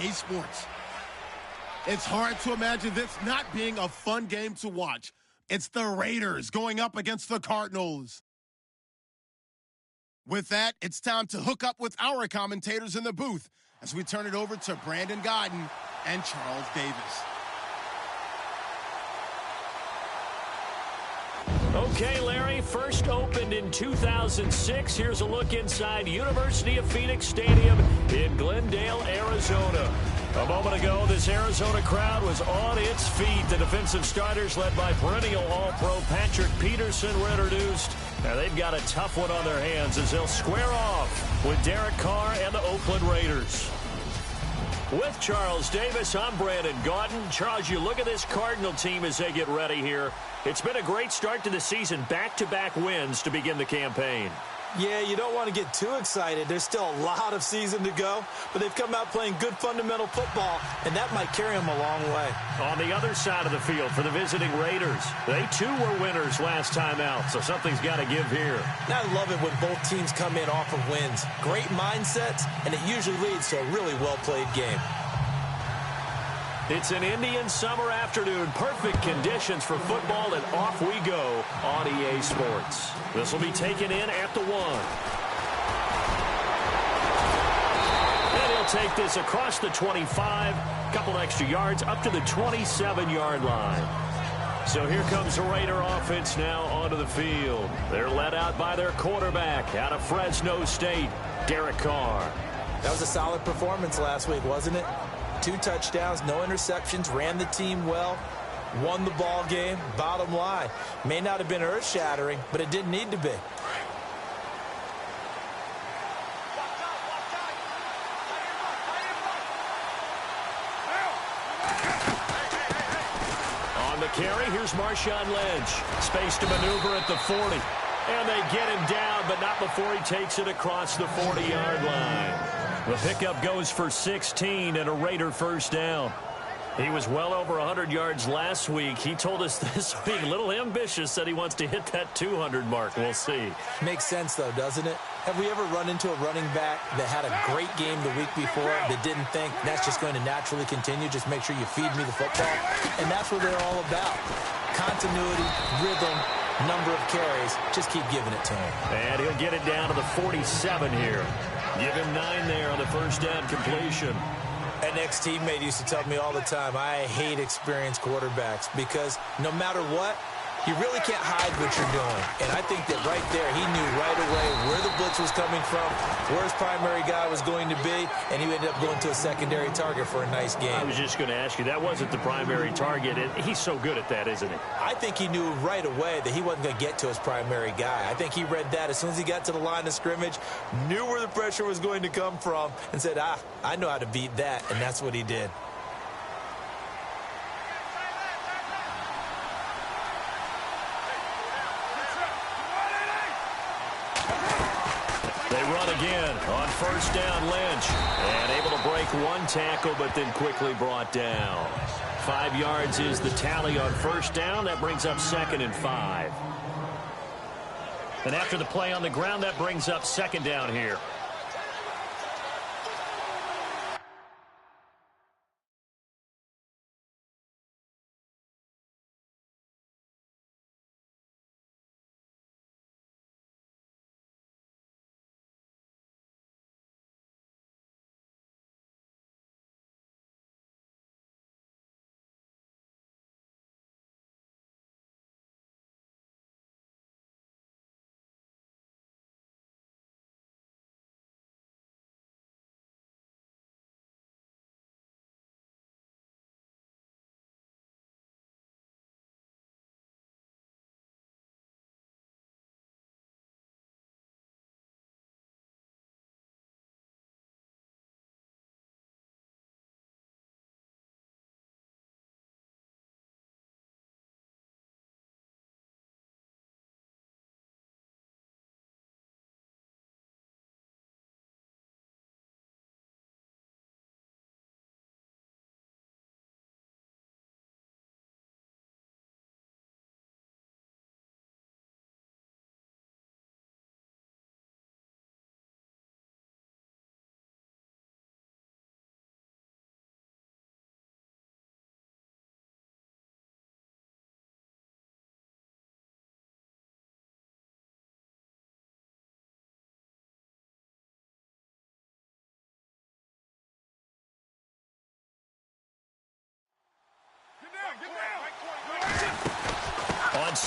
EA Sports. It's hard to imagine this not being a fun game to watch. It's the Raiders going up against the Cardinals. With that, it's time to hook up with our commentators in the booth as we turn it over to Brandon Godden and Charles Davis. Okay, Larry, first opened in 2006. Here's a look inside University of Phoenix Stadium in Glendale, Arizona. A moment ago, this Arizona crowd was on its feet. The defensive starters, led by perennial All-Pro Patrick Peterson, were introduced. Now they've got a tough one on their hands as they'll square off with Derek Carr and the Oakland Raiders. With Charles Davis, I'm Brandon Godden. Charles, you look at this Cardinal team as they get ready here. It's been a great start to the season, back-to-back wins to begin the campaign. Yeah, you don't want to get too excited. There's still a lot of season to go, but they've come out playing good fundamental football, and that might carry them a long way. On the other side of the field for the visiting Raiders, they too were winners last time out, so something's got to give here. I love it when both teams come in off of wins. Great mindsets, and it usually leads to a really well-played game. It's an Indian summer afternoon. Perfect conditions for football, and off we go on EA Sports. This will be taken in at the 1. And he'll take this across the 25, couple extra yards up to the 27-yard line. So here comes the Raider offense now onto the field. They're led out by their quarterback out of Fresno State, Derek Carr. That was a solid performance last week, wasn't it? 2 touchdowns, no interceptions, ran the team well, won the ball game. Bottom line, may not have been earth-shattering, but it didn't need to be. On the carry, here's Marshawn Lynch. Space to maneuver at the 40. And they get him down, but not before he takes it across the 40-yard line. The pickup goes for 16 and a Raider first down. He was well over 100 yards last week. He told us this week, a little ambitious, said he wants to hit that 200 mark. We'll see. Makes sense, though, doesn't it? Have we ever run into a running back that had a great game the week before that didn't think that's just going to naturally continue? Just make sure you feed me the football. And that's what they're all about. Continuity, rhythm, number of carries. Just keep giving it to him. And he'll get it down to the 47 here. Give him 9 there on the first down completion. An ex-teammate used to tell me all the time, I hate experienced quarterbacks because no matter what, you really can't hide what you're doing. And I think that right there, he knew right away where the blitz was coming from, where his primary guy was going to be, and he ended up going to a secondary target for a nice game. I was just going to ask you, that wasn't the primary target. He's so good at that, isn't he? I think he knew right away that he wasn't going to get to his primary guy. I think he read that as soon as he got to the line of scrimmage, knew where the pressure was going to come from, and said, I know how to beat that, and that's what he did. Again on first down, Lynch, and able to break 1 tackle, but then quickly brought down. 5 yards is the tally on first down. That brings up 2nd and 5. And after the play on the ground, that brings up 2nd down here.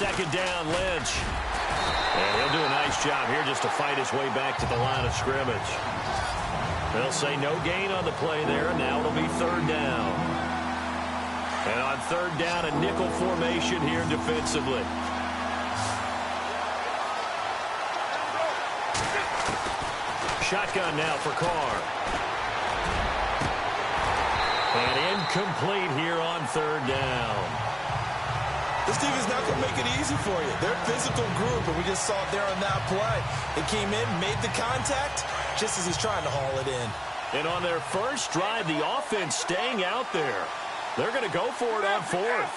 second down, Lynch. And he'll do a nice job here just to fight his way back to the line of scrimmage. They'll say no gain on the play there, and now it'll be third down. And on third down, a nickel formation here defensively. Shotgun now for Carr. And incomplete here on third down. This defense is not going to make it easy for you. They're a physical group, and we just saw it there on that play. They came in, made the contact, just as he's trying to haul it in. And on their first drive, the offense staying out there. They're going to go for it on fourth.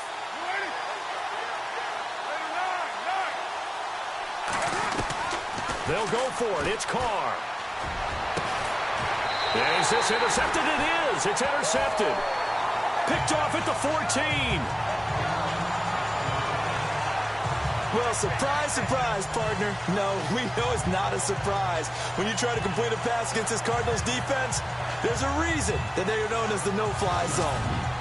They'll go for it. It's Carr. Is this intercepted? It is. It's intercepted. Picked off at the 14. Well, surprise, surprise, partner. No, we know it's not a surprise. When you try to complete a pass against this Cardinals defense, there's a reason that they are known as the no-fly zone.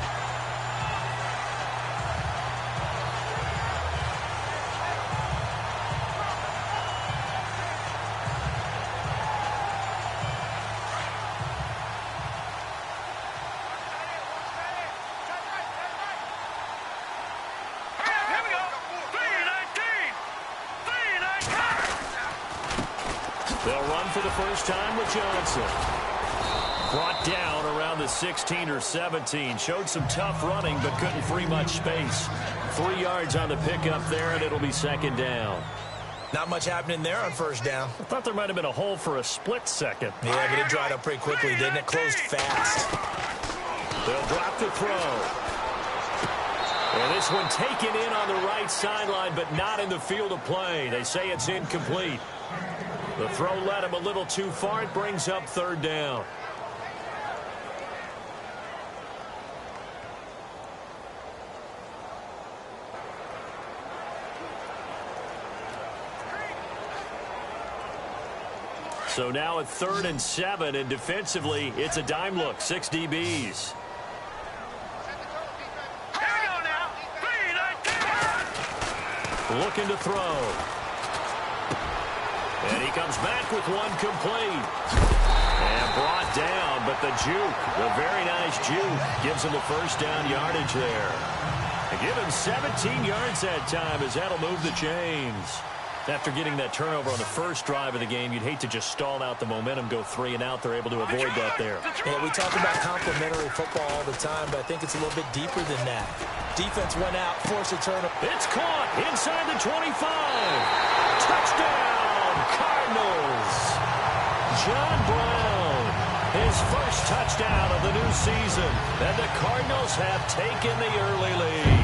They'll run for the first time with Johnson. Brought down around the 16 or 17. Showed some tough running, but couldn't free much space. 3 yards on the pickup there, and it'll be second down. Not much happening there on first down. I thought there might have been a hole for a split second. Yeah, but it dried up pretty quickly, didn't it? Closed fast. They'll drop the throw. And this one taken in on the right sideline, but not in the field of play. They say it's incomplete. The throw led him a little too far. It brings up third down. So now at 3rd and 7, and defensively, it's a dime look. 6 DBs. Looking to throw. And he comes back with one complete. And brought down, but the juke, the very nice juke, gives him the first down yardage there. And give him 17 yards that time as that'll move the chains. After getting that turnover on the first drive of the game, you'd hate to just stall out the momentum, go 3 and out. They're able to avoid that there. Yeah, we talk about complementary football all the time, but I think it's a little bit deeper than that. Defense went out, forced a turnover. It's caught inside the 25. Touchdown, Cardinals. John Brown, his first touchdown of the new season, and the Cardinals have taken the early lead.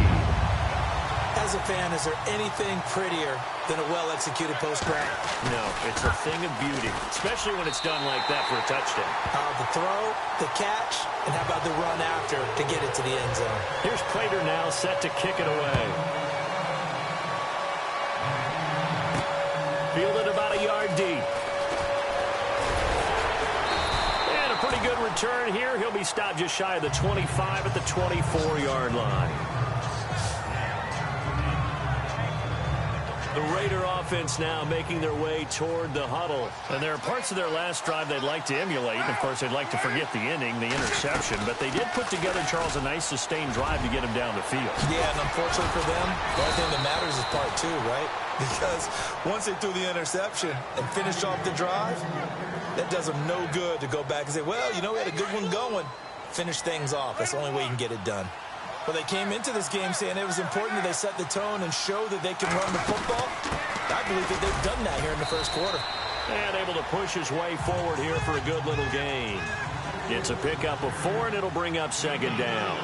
As a fan, is there anything prettier than a well-executed post grab? No, it's a thing of beauty, especially when it's done like that for a touchdown. The throw, the catch, and how about the run after to get it to the end zone? Here's Prater now set to kick it away. Fielded about a yard deep. And a pretty good return here. He'll be stopped just shy of the 25 at the 24-yard line. The Raider offense now making their way toward the huddle. And there are parts of their last drive they'd like to emulate. And, of course, they'd like to forget the inning, the interception. But they did put together, Charles, a nice sustained drive to get him down the field. Yeah, and unfortunately for them, the only thing that matters is part 2, right? Because once they threw the interception and finished off the drive, that does them no good to go back and say, well, you know, we had a good one going. Finish things off. That's the only way you can get it done. Well, they came into this game saying it was important that they set the tone and show that they can run the football. I believe that they've done that here in the first quarter. And able to push his way forward here for a good little gain. It's a pickup of 4, and it'll bring up second down.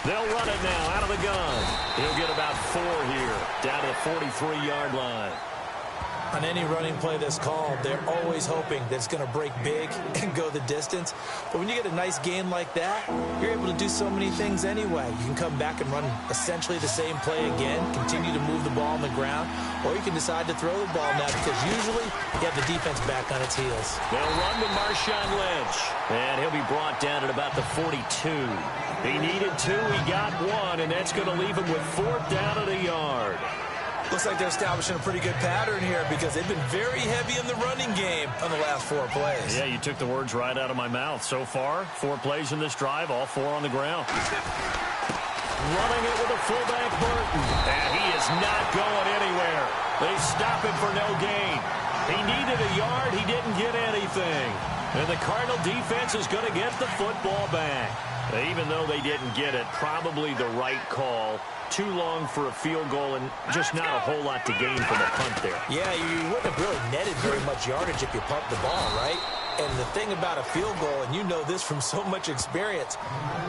They'll run it now out of the gun. He'll get about 4 here, down to the 43-yard line. On any running play that's called, they're always hoping that it's going to break big and go the distance. But when you get a nice gain like that, you're able to do so many things anyway. You can come back and run essentially the same play again, continue to move the ball on the ground, or you can decide to throw the ball now because usually you have the defense back on its heels. They'll run to Marshawn Lynch, and he'll be brought down at about the 42. He needed 2, he got 1, and that's going to leave him with 4th down at a yard. Looks like they're establishing a pretty good pattern here because they've been very heavy in the running game on the last 4 plays. Yeah, you took the words right out of my mouth. So far, 4 plays in this drive, all 4 on the ground. Running it with a fullback Burton. And he is not going anywhere. They stop him for no gain. He needed a yard. He didn't get anything. And the Cardinal defense is going to get the football back. Even though they didn't get it, probably the right call. Too long for a field goal and just not a whole lot to gain from a punt there. Yeah, you wouldn't have really netted very much yardage if you pumped the ball, right? And the thing about a field goal, and you know this from so much experience,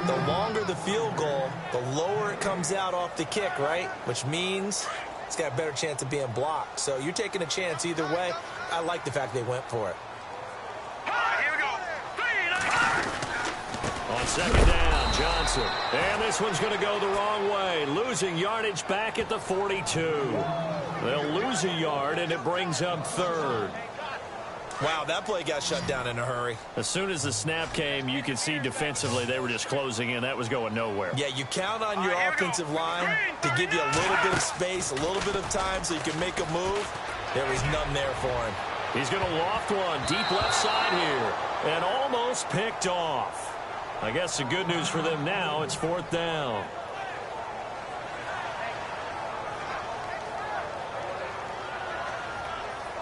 the longer the field goal, the lower it comes out off the kick, right? Which means it's got a better chance of being blocked. So you're taking a chance either way. I like the fact they went for it. Here we go. 3, On 2nd down, Johnson. And this one's going to go the wrong way. Losing yardage back at the 42. They'll lose a yard, and it brings up 3rd. Wow, that play got shut down in a hurry. As soon as the snap came, you could see defensively they were just closing in. That was going nowhere. Yeah, you count on your offensive line to give you a little bit of space, a little bit of time so you can make a move. There was none there for him. He's going to loft one deep left side here and almost picked off. I guess the good news for them now, it's 4th down.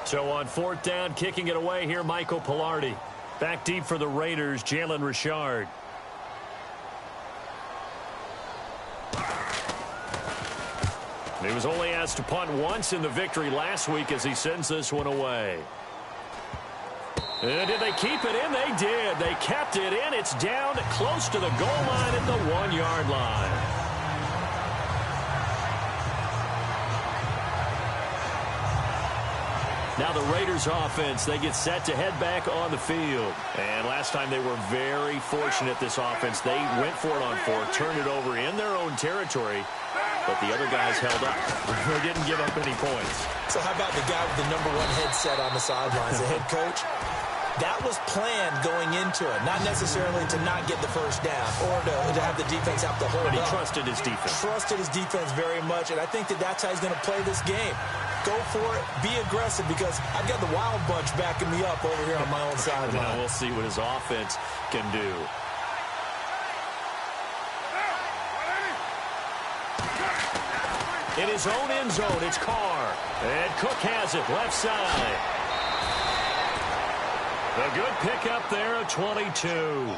So on 4th down, kicking it away here, Michael Pilardi. Back deep for the Raiders, Jalen Richard. He was only asked to punt once in the victory last week as he sends this one away. And did they keep it in? They did. They kept it in. It's down close to the goal line at the 1-yard line. Now the Raiders offense, they get set to head back on the field. And last time they were very fortunate, this offense. They went for it on 4th, turned it over in their own territory, but the other guys held up. They didn't give up any points. So how about the guy with the #1 headset on the sidelines, the head coach? That was planned going into it, not necessarily to not get the first down or to have the defense have to hold up. But he trusted his defense. Trusted his defense very much, and I think that's how he's going to play this game. Go for it, be aggressive, because I've got the wild bunch backing me up over here on my own sideline. Now we'll see what his offense can do. In his own end zone, it's Carr. And Cook has it, left side. A good pickup there of 22.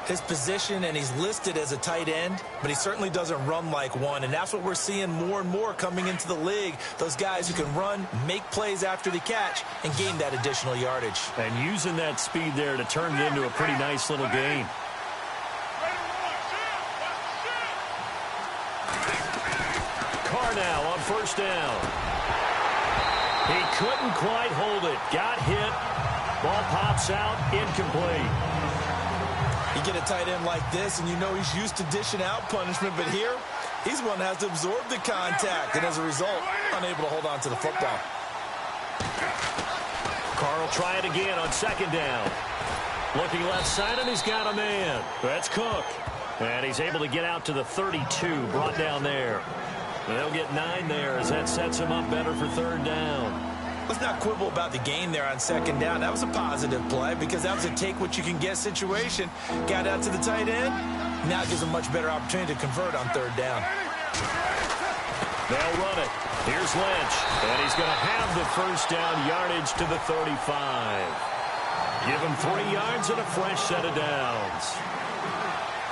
His position, and he's listed as a tight end, but he certainly doesn't run like one, and that's what we're seeing more and more coming into the league. Those guys who can run, make plays after the catch, and gain that additional yardage. And using that speed there to turn it into a pretty nice little gain. Carr now on 1st down. He couldn't quite hold it. Got hit. Ball pops out. Incomplete. You get a tight end like this, and you know he's used to dishing out punishment, but here, he's one that has to absorb the contact, and as a result, unable to hold on to the football. Carr will try it again on 2nd down. Looking left side, and he's got a man. That's Cook. And he's able to get out to the 32, brought down there. They'll get 9 there as that sets him up better for 3rd down. Let's not quibble about the gain there on 2nd down. That was a positive play because that was a take-what-you-can-get situation. Got out to the tight end. Now it gives him a much better opportunity to convert on 3rd down. They'll run it. Here's Lynch. And he's going to have the 1st down yardage to the 35. Give him 3 yards and a fresh set of downs.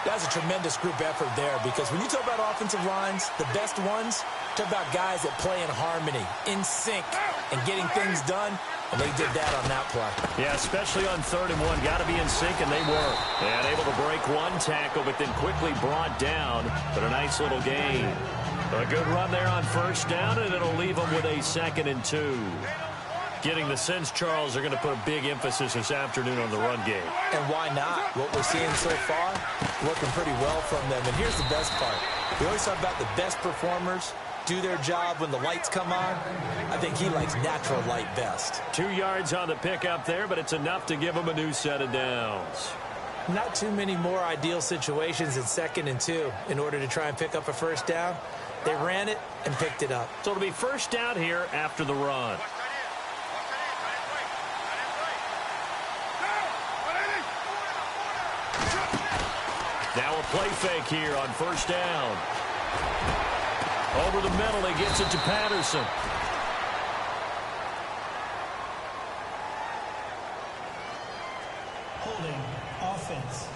That's a tremendous group effort there because when you talk about offensive lines, the best ones, talk about guys that play in harmony, in sync, and getting things done, and they did that on that play. Yeah, especially on 3rd and 1. Got to be in sync, and they were. And able to break one tackle, but then quickly brought down, but a nice little gain. A good run there on first down, and it'll leave them with a 2nd and 2. Getting the sense, Charles, they're going to put a big emphasis this afternoon on the run game. And why not? What we're seeing so far, working pretty well from them. And here's the best part. We always talk about the best performers do their job when the lights come on. I think he likes natural light best. 2 yards on the pickup there, but it's enough to give him a new set of downs. Not too many more ideal situations in 2nd and 2 in order to try and pick up a first down. They ran it and picked it up. So it'll be first down here after the run. Now a play fake here on first down. Over the middle, he gets it to Patterson. Holding offense.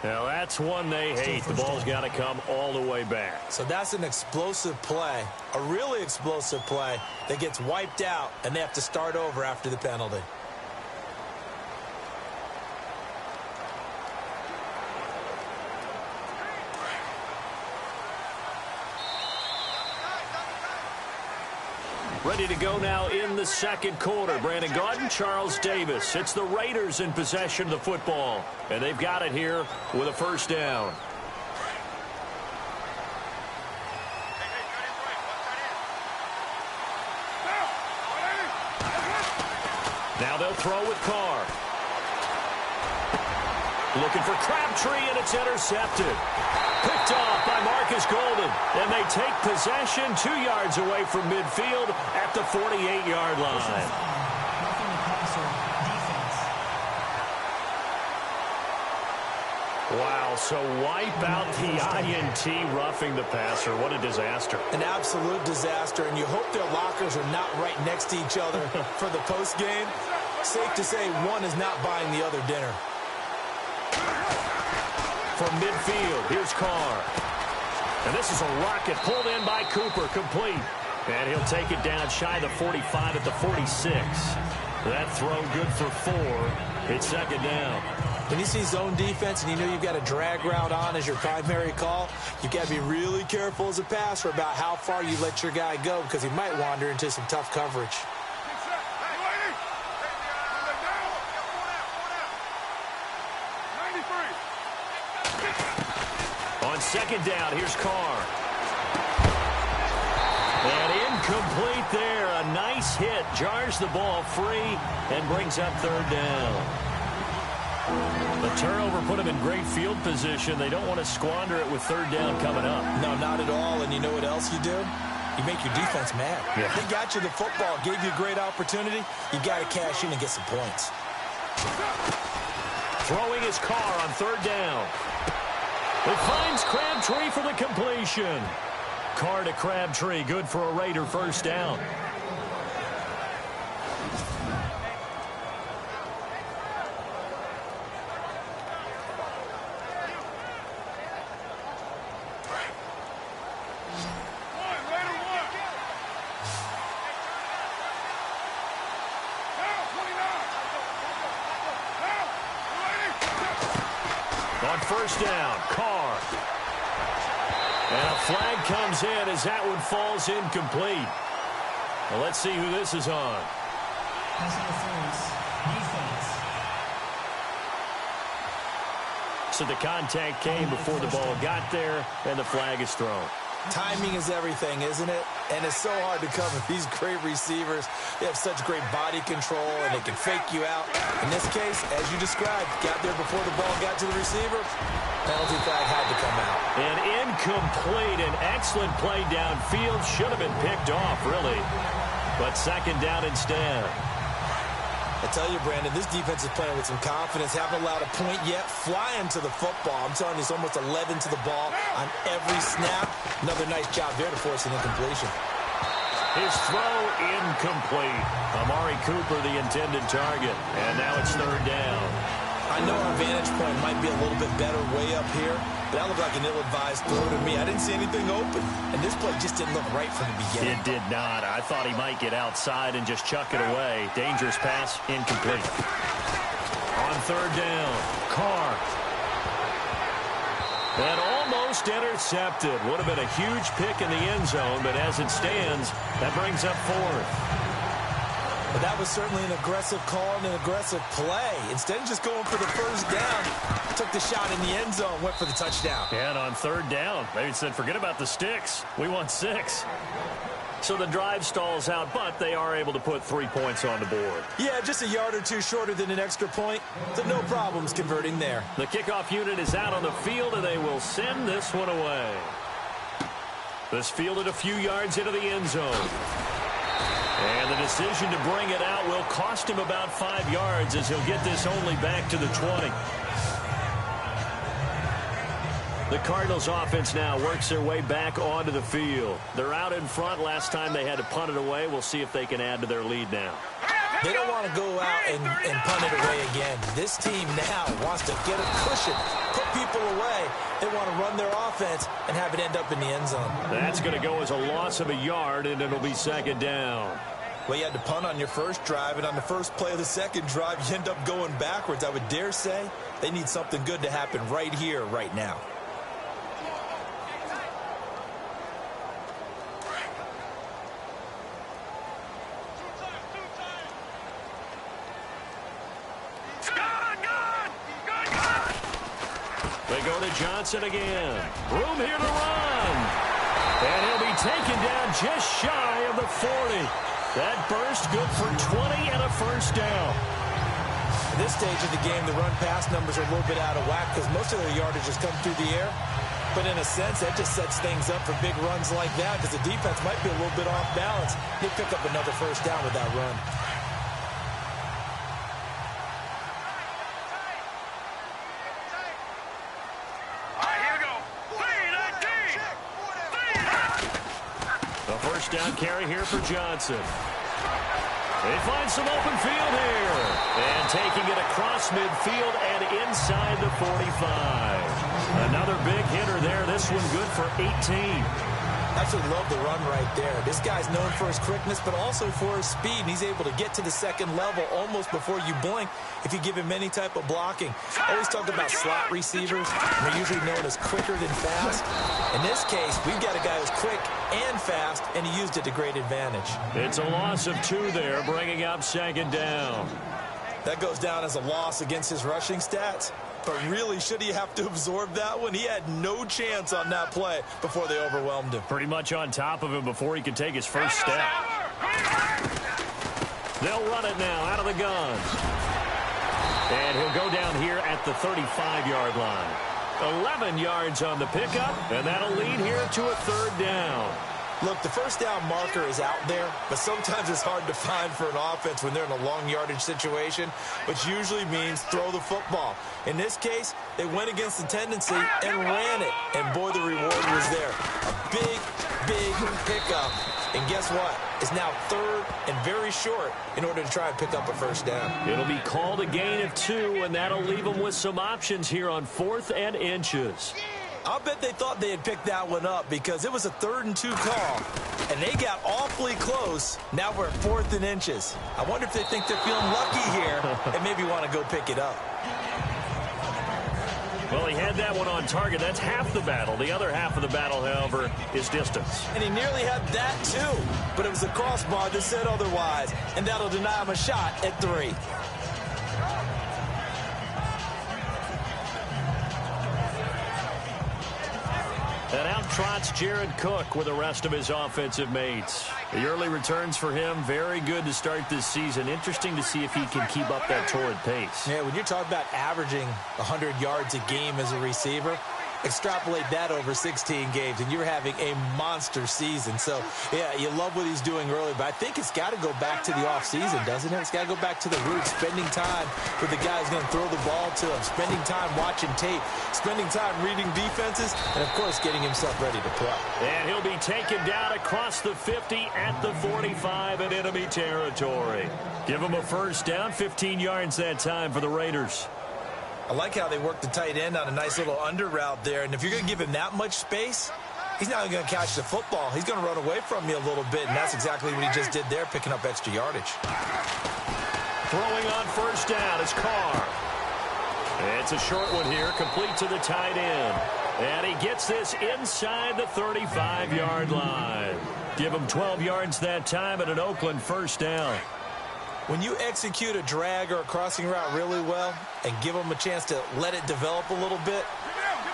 Now that's one they hate. The ball's got to come all the way back. So that's an explosive play, a really explosive play that gets wiped out, and they have to start over after the penalty. Ready to go now in the 2nd quarter. Brandon Gaudin, Charles Davis. It's the Raiders in possession of the football. And they've got it here with a first down. Now they'll throw with Carr. Looking for Crabtree, and it's intercepted. Picked off by Marcus Golden. And they take possession 2 yards away from midfield at the 48-yard line. Wow, so wipe out the INT roughing the passer. What a disaster. An absolute disaster, and you hope their lockers are not right next to each other for the postgame. Safe to say one is not buying the other dinner. From midfield, here's Carr. And this is a rocket pulled in by Cooper, complete. And he'll take it down shy of the 45 at the 46. That throw good for 4. It's 2nd down. When you see zone defense and you know you've got a drag route on as your primary call, you've got to be really careful as a passer about how far you let your guy go because he might wander into some tough coverage. On 2nd down, here's Carr. And incomplete there. A nice hit. Jars the ball free and brings up 3rd down. The turnover put them in great field position. They don't want to squander it with 3rd down coming up. No, not at all. And you know what else you do? You make your defense mad. Yeah. They got you the football, gave you a great opportunity. You got to cash in and get some points. Throwing his Carr on 3rd down. It finds Crabtree for the completion. Carr to Crabtree, good for a Raider first down. On first down, Carr. And a flag comes in as that one falls incomplete. Well, let's see who this is on. So the contact came before the ball got there, and the flag is thrown. Timing is everything, isn't it? And it's so hard to cover these great receivers. They have such great body control, and they can fake you out. In this case, as you described, got there before the ball got to the receiver. Penalty flag had to come out. An incomplete, an excellent play downfield. Should have been picked off, really. But 2nd down instead. I tell you, Brandon, this defense is playing with some confidence. Haven't allowed a point yet. Flying to the football. I'm telling you, it's almost 11 to the ball on every snap. Another nice job there to force an incompletion. His throw incomplete. Amari Cooper, the intended target. And now it's 3rd down. I know our vantage point might be a little bit better way up here, but that looked like an ill-advised throw to me. I didn't see anything open, and this play just didn't look right from the beginning. It did not. I thought he might get outside and just chuck it away. Dangerous pass, incomplete. On 3rd down, Carr. And almost intercepted. Would have been a huge pick in the end zone, but as it stands, that brings up 4th. But that was certainly an aggressive call and an aggressive play. Instead of just going for the first down, took the shot in the end zone, went for the touchdown. And on 3rd down, they said, forget about the sticks. We want 6. So the drive stalls out, but they are able to put 3 points on the board. Yeah, just a yard or two shorter than an extra point, so no problems converting there. The kickoff unit is out on the field, and they will send this one away. This fielded a few yards into the end zone. And the decision to bring it out will cost him about 5 yards as he'll get this only back to the 20. The Cardinals offense now works their way back onto the field. They're out in front. Last time they had to punt it away. We'll see if they can add to their lead now. They don't want to go out and punt it away again. This team now wants to get a cushion, put people away. They want to run their offense and have it end up in the end zone. That's going to go as a loss of a yard, and it'll be 2nd down. Well, you had to punt on your first drive, and on the first play of the second drive, you end up going backwards. I would dare say they need something good to happen right here, right now. They go to Johnson again. Room here to run. And he'll be taken down just shy of the 40. That burst good for 20 and a first down. At this stage of the game, the run-pass numbers are a little bit out of whack because most of their yardage has come through the air. But in a sense, that just sets things up for big runs like that because the defense might be a little bit off balance. They pick up another first down with that run. Down carry here for Johnson. They find some open field here. And taking it across midfield and inside the 45. Another big hitter there. This one good for 18. Absolutely love the run right there. This guy's known for his quickness, but also for his speed. And he's able to get to the second level almost before you blink if you give him any type of blocking. I always talk about slot receivers. They're usually known as quicker than fast. In this case, we've got a guy who's quick and fast, and he used it to great advantage. It's a loss of 2 there, bringing up 2nd down. That goes down as a loss against his rushing stats. But really, should he have to absorb that one? He had no chance on that play before they overwhelmed him. Pretty much on top of him before he could take his first step. They'll run it now out of the gun. And he'll go down here at the 35-yard line. 11 yards on the pickup, and that'll lead here to a 3rd down. Look, the first down marker is out there, but sometimes it's hard to find for an offense when they're in a long yardage situation, which usually means throw the football. In this case, they went against the tendency and ran it, and boy, the reward was there. A big, big pickup. And guess what? It's now 3rd and very short in order to try and pick up a first down. It'll be called a gain of 2, and that'll leave them with some options here on 4th and inches. I'll bet they thought they had picked that one up because it was a 3rd and 2 call, and they got awfully close. Now we're at 4th and inches. I wonder if they think they're feeling lucky here and maybe want to go pick it up. Well, he had that one on target. That's half the battle. The other half of the battle, however, is distance. And he nearly had that, too. But it was a crossbar that said otherwise, and that'll deny him a shot at 3. And out trots Jared Cook with the rest of his offensive mates. The early returns for him, very good to start this season. Interesting to see if he can keep up that torrid pace. Yeah, when you're talking about averaging 100 yards a game as a receiver, extrapolate that over 16 games, and you're having a monster season. So, yeah, you love what he's doing early, but I think it's got to go back to the offseason, doesn't it? It's got to go back to the roots, spending time with the guy who's going to throw the ball to him, spending time watching tape, spending time reading defenses, and, of course, getting himself ready to play. And he'll be taken down across the 50 at the 45 in enemy territory. Give him a first down, 15 yards that time for the Raiders. I like how they work the tight end on a nice little under route there. And if you're going to give him that much space, he's not going to catch the football. He's going to run away from you a little bit, and that's exactly what he just did there, picking up extra yardage. Throwing on first down is Carr. It's a short one here, complete to the tight end. And he gets this inside the 35-yard line. Give him 12 yards that time and an Oakland first down. When you execute a drag or a crossing route really well and give them a chance to let it develop a little bit,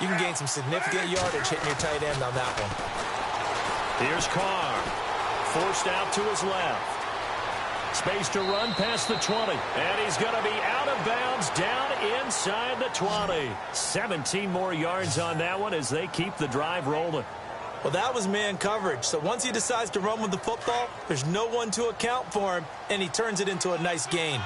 you can gain some significant yardage hitting your tight end on that one. Here's Carr. Forced out to his left. Space to run past the 20. And he's going to be out of bounds down inside the 20. 17 more yards on that one as they keep the drive rolling. Well, that was man coverage. So once he decides to run with the football, there's no one to account for him, and he turns it into a nice gain.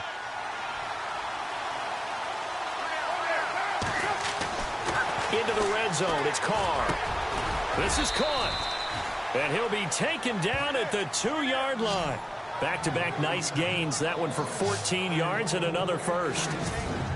Into the red zone. It's Carr. This is caught. And he'll be taken down at the 2-yard line. Back-to-back nice gains. That one for 14 yards and another first.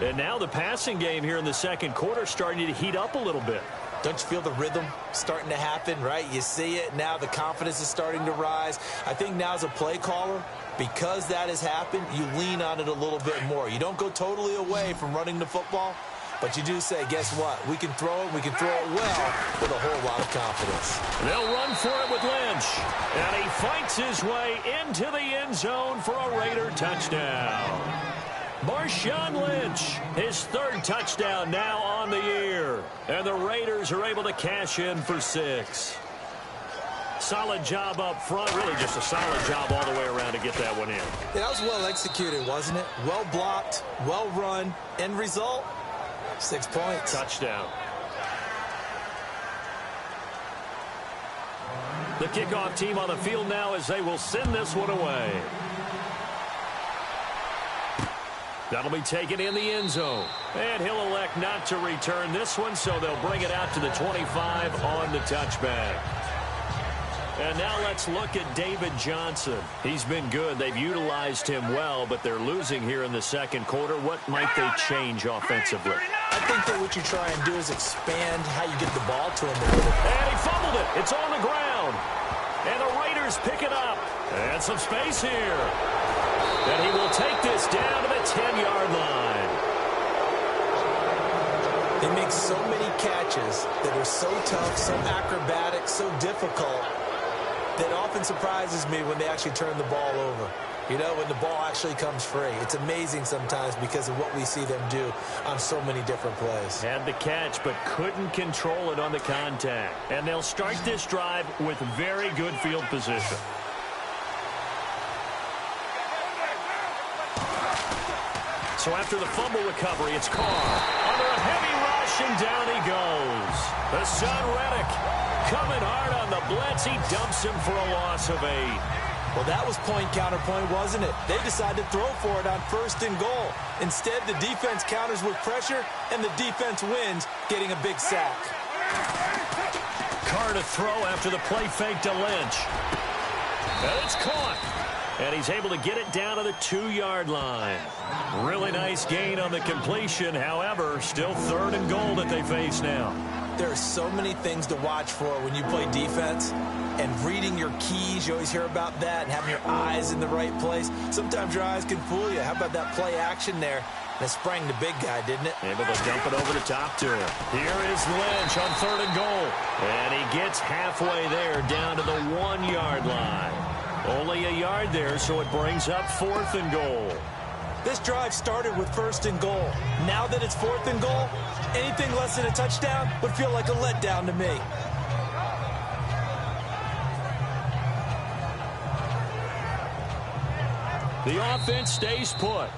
And now the passing game here in the second quarter starting to heat up a little bit. Don't you feel the rhythm starting to happen, right? You see it. Now the confidence is starting to rise. I think now as a play caller, because that has happened, you lean on it a little bit more. You don't go totally away from running the football, but you do say, guess what? We can throw it. We can throw it well with a whole lot of confidence. They'll run for it with Lynch. And he fights his way into the end zone for a Raider touchdown. Marshawn Lynch, his third touchdown now on the year. And the Raiders are able to cash in for 6. Solid job up front. Really just a solid job all the way around to get that one in. Yeah, that was well executed, wasn't it? Well blocked, well run. End result, 6 points. Touchdown. The kickoff team on the field now as they will send this one away. That'll be taken in the end zone. And he'll elect not to return this one, so they'll bring it out to the 25 on the touchback. And now let's look at David Johnson. He's been good. They've utilized him well, but they're losing here in the second quarter. What might they change offensively? I think that what you try and do is expand how you get the ball to him a little bit. And he fumbled it. It's on the ground. And the Raiders pick it up. And some space here. And he will take this down to the 10-yard line. They make so many catches that are so tough, so acrobatic, so difficult, that often surprises me when they actually turn the ball over. You know, when the ball actually comes free. It's amazing sometimes because of what we see them do on so many different plays. Had the catch, but couldn't control it on the contact. And they'll start this drive with very good field position. So after the fumble recovery, it's Carr. Under a heavy rush, and down he goes. The son, Reddick, coming hard on the blitz. He dumps him for a loss of 8. Well, that was point-counterpoint, wasn't it? They decided to throw for it on 1st and goal. Instead, the defense counters with pressure, and the defense wins, getting a big sack. Carr to throw after the play fake to Lynch. And it's caught. And he's able to get it down to the 2-yard line. Really nice gain on the completion. However, still 3rd and goal that they face now. There are so many things to watch for when you play defense. And reading your keys, you always hear about that, and having your eyes in the right place. Sometimes your eyes can fool you. How about that play action there? That sprang the big guy, didn't it? Able to dump it over the top to him. Here is Lynch on 3rd and goal. And he gets halfway there down to the 1-yard line. Only a yard there, so it brings up 4th and goal. This drive started with 1st and goal. Now that it's 4th and goal, anything less than a touchdown would feel like a letdown to me. The offense stays put.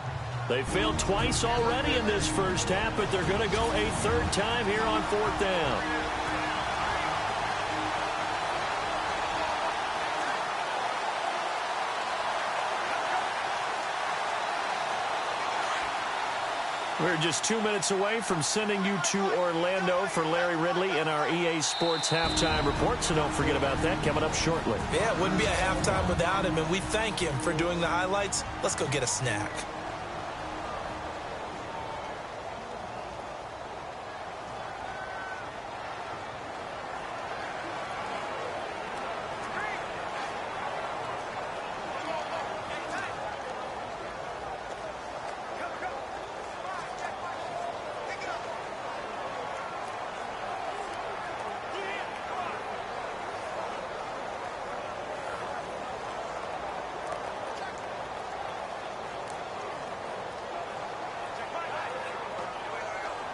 They failed twice already in this first half, but they're going to go a 3rd time here on 4th down. We're just 2 minutes away from sending you to Orlando for Larry Ridley in our EA Sports Halftime Report, so don't forget about that coming up shortly. Yeah, it wouldn't be a halftime without him, and we thank him for doing the highlights. Let's go get a snack.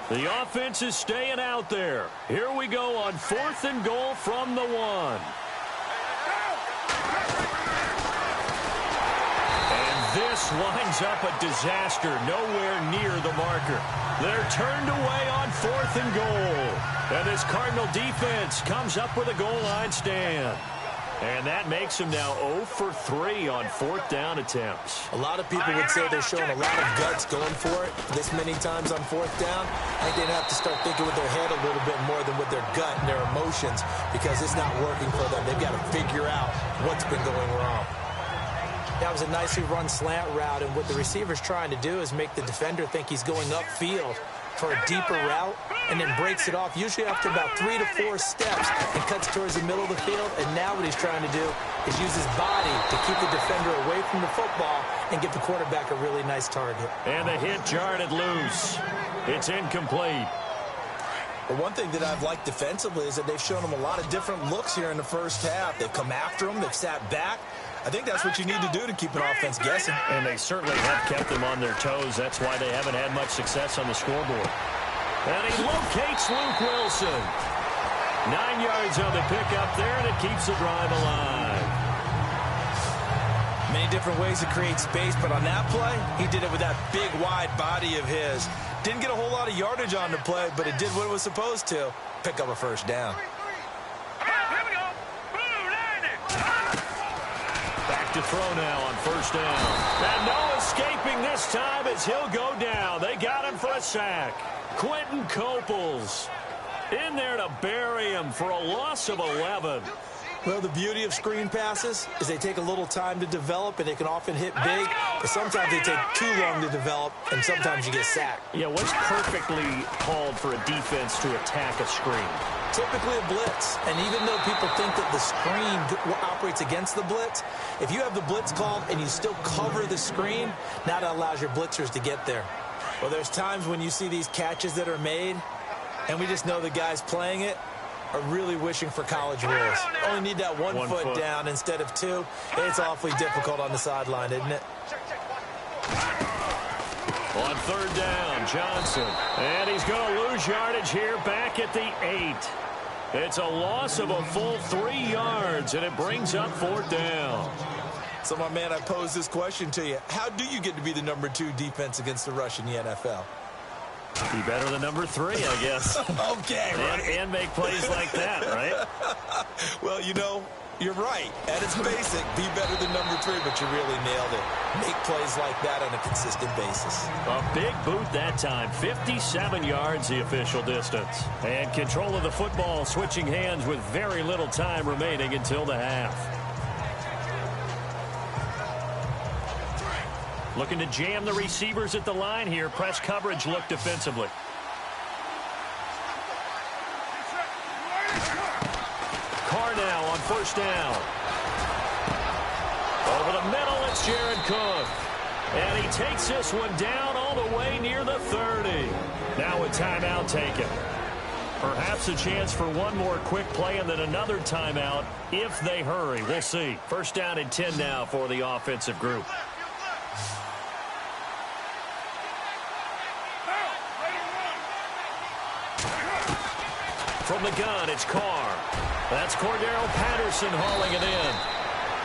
The offense is staying out there. Here we go on 4th and goal from the 1. And this winds up a disaster, nowhere near the marker. They're turned away on 4th and goal. And this Cardinal defense comes up with a goal line stand. And that makes them now 0 for 3 on 4th down attempts. A lot of people would say they're showing a lot of guts going for it this many times on 4th down. I think they'd have to start thinking with their head a little bit more than with their gut and their emotions, because it's not working for them. They've got to figure out what's been going wrong. That was a nicely run slant route, and what the receiver's trying to do is make the defender think he's going upfield for a deeper route, and then breaks it off, usually after about 3 to 4 steps, and cuts towards the middle of the field. And now what he's trying to do is use his body to keep the defender away from the football and give the quarterback a really nice target. And the hit jarred it loose. It's incomplete. But one thing that I've liked defensively is that they've shown them a lot of different looks here in the first half. They've come after them. They've sat back. I think that's what you need to do to keep an offense guessing. And they certainly have kept them on their toes. That's why they haven't had much success on the scoreboard. And he locates Luke Wilson. 9 yards on the pickup there, and it keeps the drive alive. Many different ways to create space, but on that play, he did it with that big, wide body of his. Didn't get a whole lot of yardage on the play, but it did what it was supposed to. Pick up a first down. Back to throw now on 1st down. And no escaping this time as he'll go down. They got him for a sack. Quentin Coples in there to bury him for a loss of 11. Well, the beauty of screen passes is they take a little time to develop, and they can often hit big, but sometimes they take too long to develop, and sometimes you get sacked. Yeah, what's perfectly called for a defense to attack a screen? Typically a blitz, and even though people think that the screen operates against the blitz, if you have the blitz called and you still cover the screen, now that allows your blitzers to get there. Well, there's times when you see these catches that are made, and we just know the guys playing it are really wishing for college rules. Only need that one foot down instead of 2. It's awfully difficult on the sideline, isn't it? On 3rd down, Johnson. And he's going to lose yardage here back at the 8. It's a loss of a full 3 yards, and it brings up 4th down. So, my man, I pose this question to you. How do you get to be the number 2 defense against the rush in the NFL? Be better than number 3, I guess. Okay, right. And make plays like that, right? Well, you know, you're right. At its basic, be better than number 3, but you really nailed it. Make plays like that on a consistent basis. A big boot that time. 57 yards, the official distance. And control of the football switching hands with very little time remaining until the half. Looking to jam the receivers at the line here. Press coverage look defensively. Carr now on 1st down. Over the middle, it's Jared Cook. And he takes this one down all the way near the 30. Now a timeout taken. Perhaps a chance for one more quick play and then another timeout if they hurry. We'll see. 1st down and 10 now for the offensive group. From the gun, it's Carr. That's Cordero Patterson hauling it in.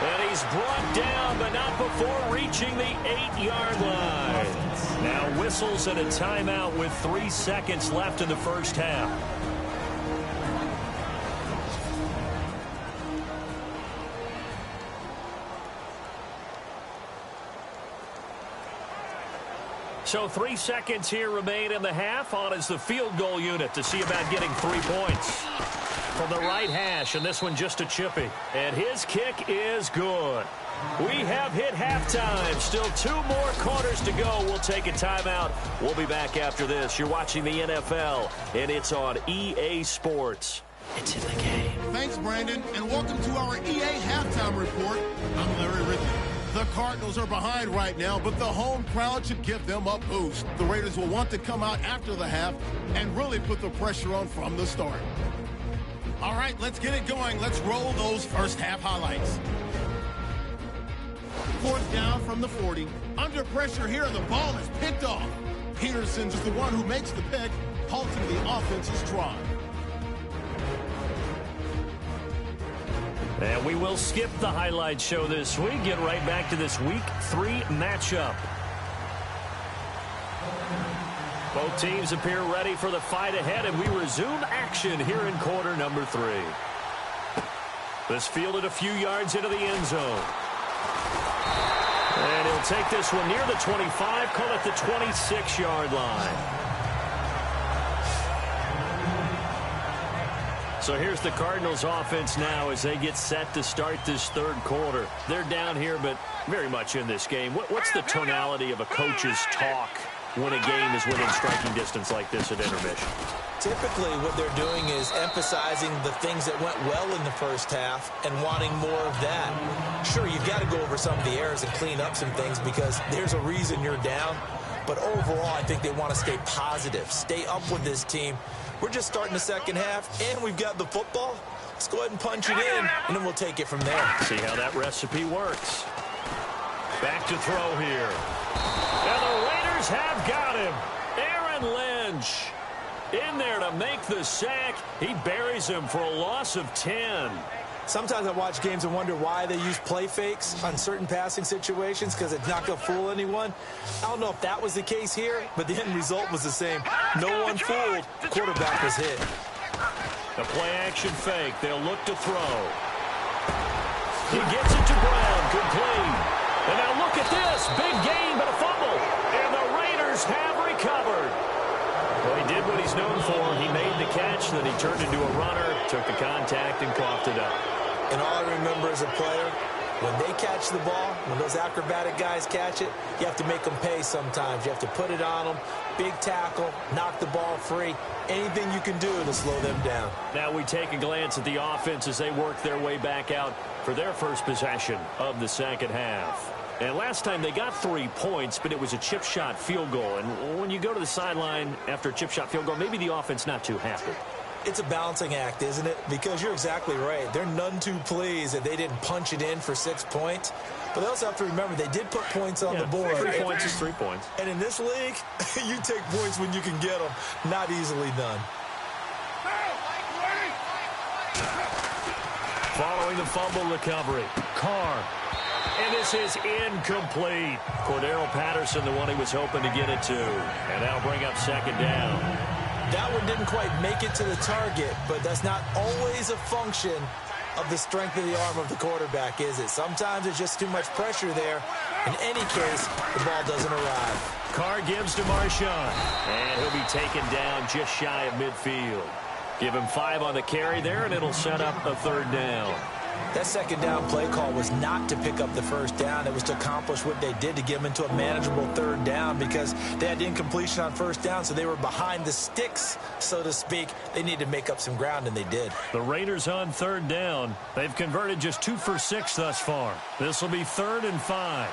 And he's brought down, but not before reaching the 8-yard line. Now whistles and a timeout with 3 seconds left in the first half. So 3 seconds here remain in the half. On is the field goal unit to see about getting 3 points. From the right hash, and this one just a chippy. And his kick is good. We have hit halftime. Still 2 more quarters to go. We'll take a timeout. We'll be back after this. You're watching the NFL, and it's on EA Sports. It's in the game. Thanks, Brandon, and welcome to our EA Halftime Report. I'm Larry Ridley. The Cardinals are behind right now, but the home crowd should give them a boost. The Raiders will want to come out after the half and really put the pressure on from the start. All right, let's get it going. Let's roll those first half highlights. 4th down from the 40. Under pressure here, the ball is picked off. Peterson's is the one who makes the pick. halting the offense's drive. And we will skip the highlight show this week. Get right back to this Week 3 matchup. Both teams appear ready for the fight ahead, and we resume action here in quarter number 3. This fielded a few yards into the end zone. And he'll take this one near the 25, call it the 26-yard line. So here's the Cardinals offense now as they get set to start this third quarter. They're down here, but very much in this game. What's the tonality of a coach's talk when a game is within striking distance like this at intermission? Typically, what they're doing is emphasizing the things that went well in the first half and wanting more of that. Sure, you've got to go over some of the errors and clean up some things because there's a reason you're down. But overall, I think they want to stay positive, stay up with this team. We're just starting the second half, and we've got the football. Let's go ahead and punch it in, and then we'll take it from there. See how that recipe works. Back to throw here. And the Raiders have got him. Aaron Lynch in there to make the sack. He buries him for a loss of 10. Sometimes I watch games and wonder why they use play fakes on certain passing situations because it's not going to fool anyone. I don't know if that was the case here, but the end result was the same. No one fooled. The quarterback was hit. The play-action fake. They'll look to throw. He gets it to Brown. Complete. And now look at this. Big gain, but a fumble. And the Raiders have recovered. Well, he did what he's known for. He made the catch, then he turned into a runner, took the contact, and coughed it up. And all I remember as a player, when they catch the ball, when those acrobatic guys catch it, you have to make them pay sometimes. You have to put it on them, big tackle, knock the ball free, anything you can do to slow them down. Now we take a glance at the offense as they work their way back out for their first possession of the second half. And last time they got 3 points, but it was a chip shot field goal. And when you go to the sideline after a chip shot field goal, maybe the offense not too happy. It's a balancing act, isn't it? Because you're exactly right. They're none too pleased that they didn't punch it in for 6 points. But they also have to remember they did put points on the board. 3 points is 3 points. And in this league, you take points when you can get them. Not easily done. Following the fumble recovery, Carr. And this is incomplete. Cordero Patterson, the one he was hoping to get it to. And that'll bring up second down. That one didn't quite make it to the target, but that's not always a function of the strength of the arm of the quarterback, is it? Sometimes there's just too much pressure there. In any case, the ball doesn't arrive. Carr gives to Marshawn. And he'll be taken down just shy of midfield. Give him 5 on the carry there, and it'll set up a third down. That second down play call was not to pick up the first down. It was to accomplish what they did to get them into a manageable third down because they had incompletion on first down, so they were behind the sticks, so to speak. They needed to make up some ground, and they did. The Raiders on third down. They've converted just 2 for 6 thus far. This will be 3rd and 5.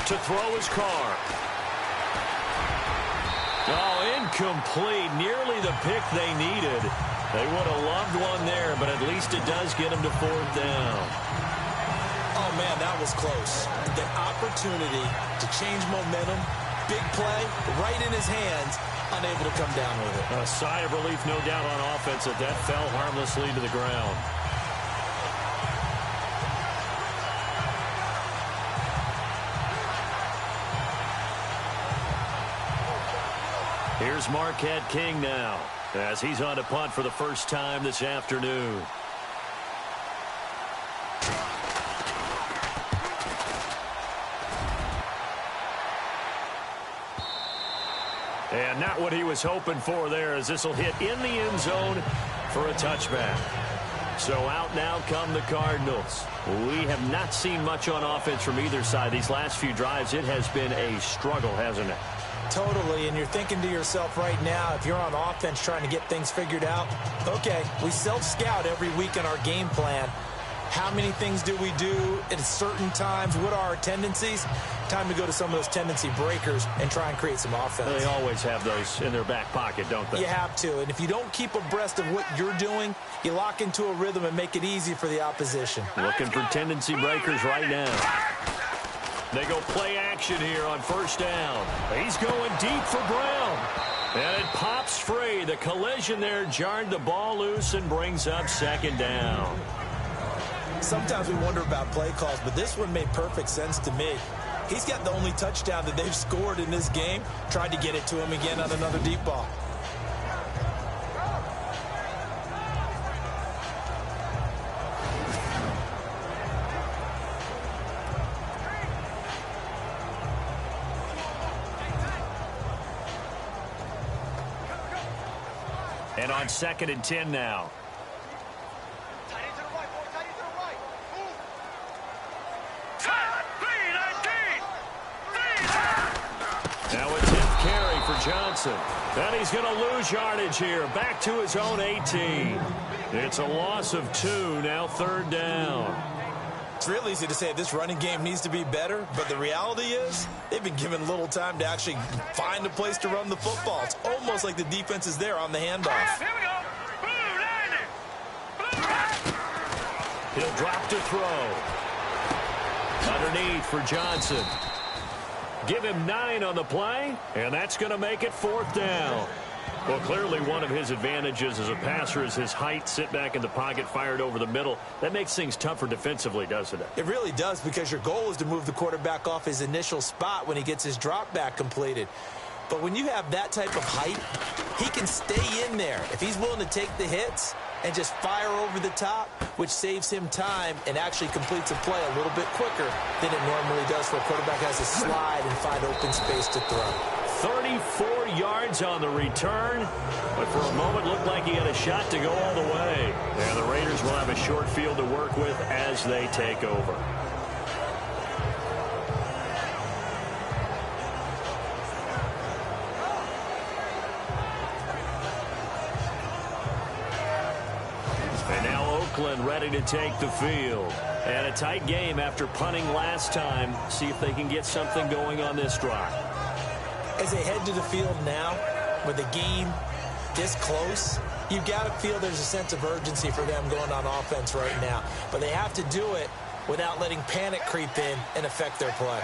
To throw is Carr. Oh, incomplete. Nearly the pick they needed. They would have loved one there, but at least it does get them to 4th down. Oh, man, that was close. The opportunity to change momentum, big play, right in his hands, unable to come down with it. A sigh of relief, no doubt, on offense that fell harmlessly to the ground. Here's Marquette King now, as he's on to punt for the first time this afternoon. And not what he was hoping for there, as this will hit in the end zone for a touchback. So out now come the Cardinals. We have not seen much on offense from either side. These last few drives, it has been a struggle, hasn't it? Totally, and you're thinking to yourself right now, if you're on offense trying to get things figured out, okay, we self-scout every week in our game plan. How many things do we do at certain times? What are our tendencies? Time to go to some of those tendency breakers and try and create some offense. They always have those in their back pocket, don't they? You have to, and if you don't keep abreast of what you're doing, you lock into a rhythm and make it easy for the opposition. Looking for tendency breakers right now. They go play action here on first down. He's going deep for Brown. And it pops free. The collision there jarred the ball loose and brings up second down. Sometimes we wonder about play calls, but this one made perfect sense to me. He's got the only touchdown that they've scored in this game. Tried to get it to him again on another deep ball. And on 2nd and 10 now. Now a 10th carry for Johnson. Then he's going to lose yardage here. Back to his own 18. It's a loss of 2. Now 3rd down. It's real easy to say this running game needs to be better, but the reality is they've been given little time to actually find a place to run the football. It's almost like the defense is there on the handoff. Here we go. He'll drop to throw. Underneath for Johnson. Give him 9 on the play, and that's going to make it 4th down. Well, clearly one of his advantages as a passer is his height, sit back in the pocket, fired over the middle. That makes things tougher defensively, doesn't it? It really does, because your goal is to move the quarterback off his initial spot when he gets his drop back completed. But when you have that type of height, he can stay in there if he's willing to take the hits and just fire over the top, which saves him time and actually completes a play a little bit quicker than it normally does, where a quarterback has to slide and find open space to throw. 34 yards on the return, but for a moment looked like he had a shot to go all the way. And the Raiders will have a short field to work with as they take over. And now Oakland ready to take the field. And a tight game after punting last time. See if they can get something going on this drive. As they head to the field now, with the game this close, you've got to feel there's a sense of urgency for them going on offense right now. But they have to do it without letting panic creep in and affect their play.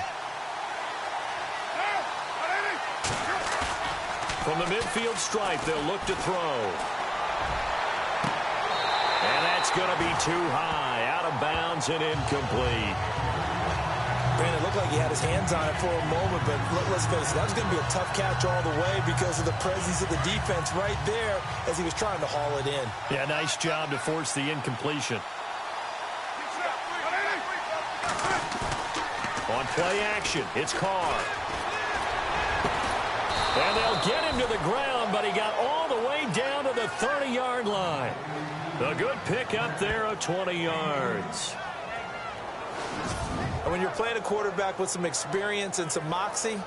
From the midfield stripe, they'll look to throw. And that's going to be too high, out of bounds and incomplete. Brandon, it looked like he had his hands on it for a moment, but let's face it, that was going to be a tough catch all the way because of the presence of the defense right there as he was trying to haul it in. Yeah, nice job to force the incompletion. On play action, it's Carr. And they'll get him to the ground, but he got all the way down to the 30-yard line. A good pickup there of 20 yards. And when you're playing a quarterback with some experience and some moxie,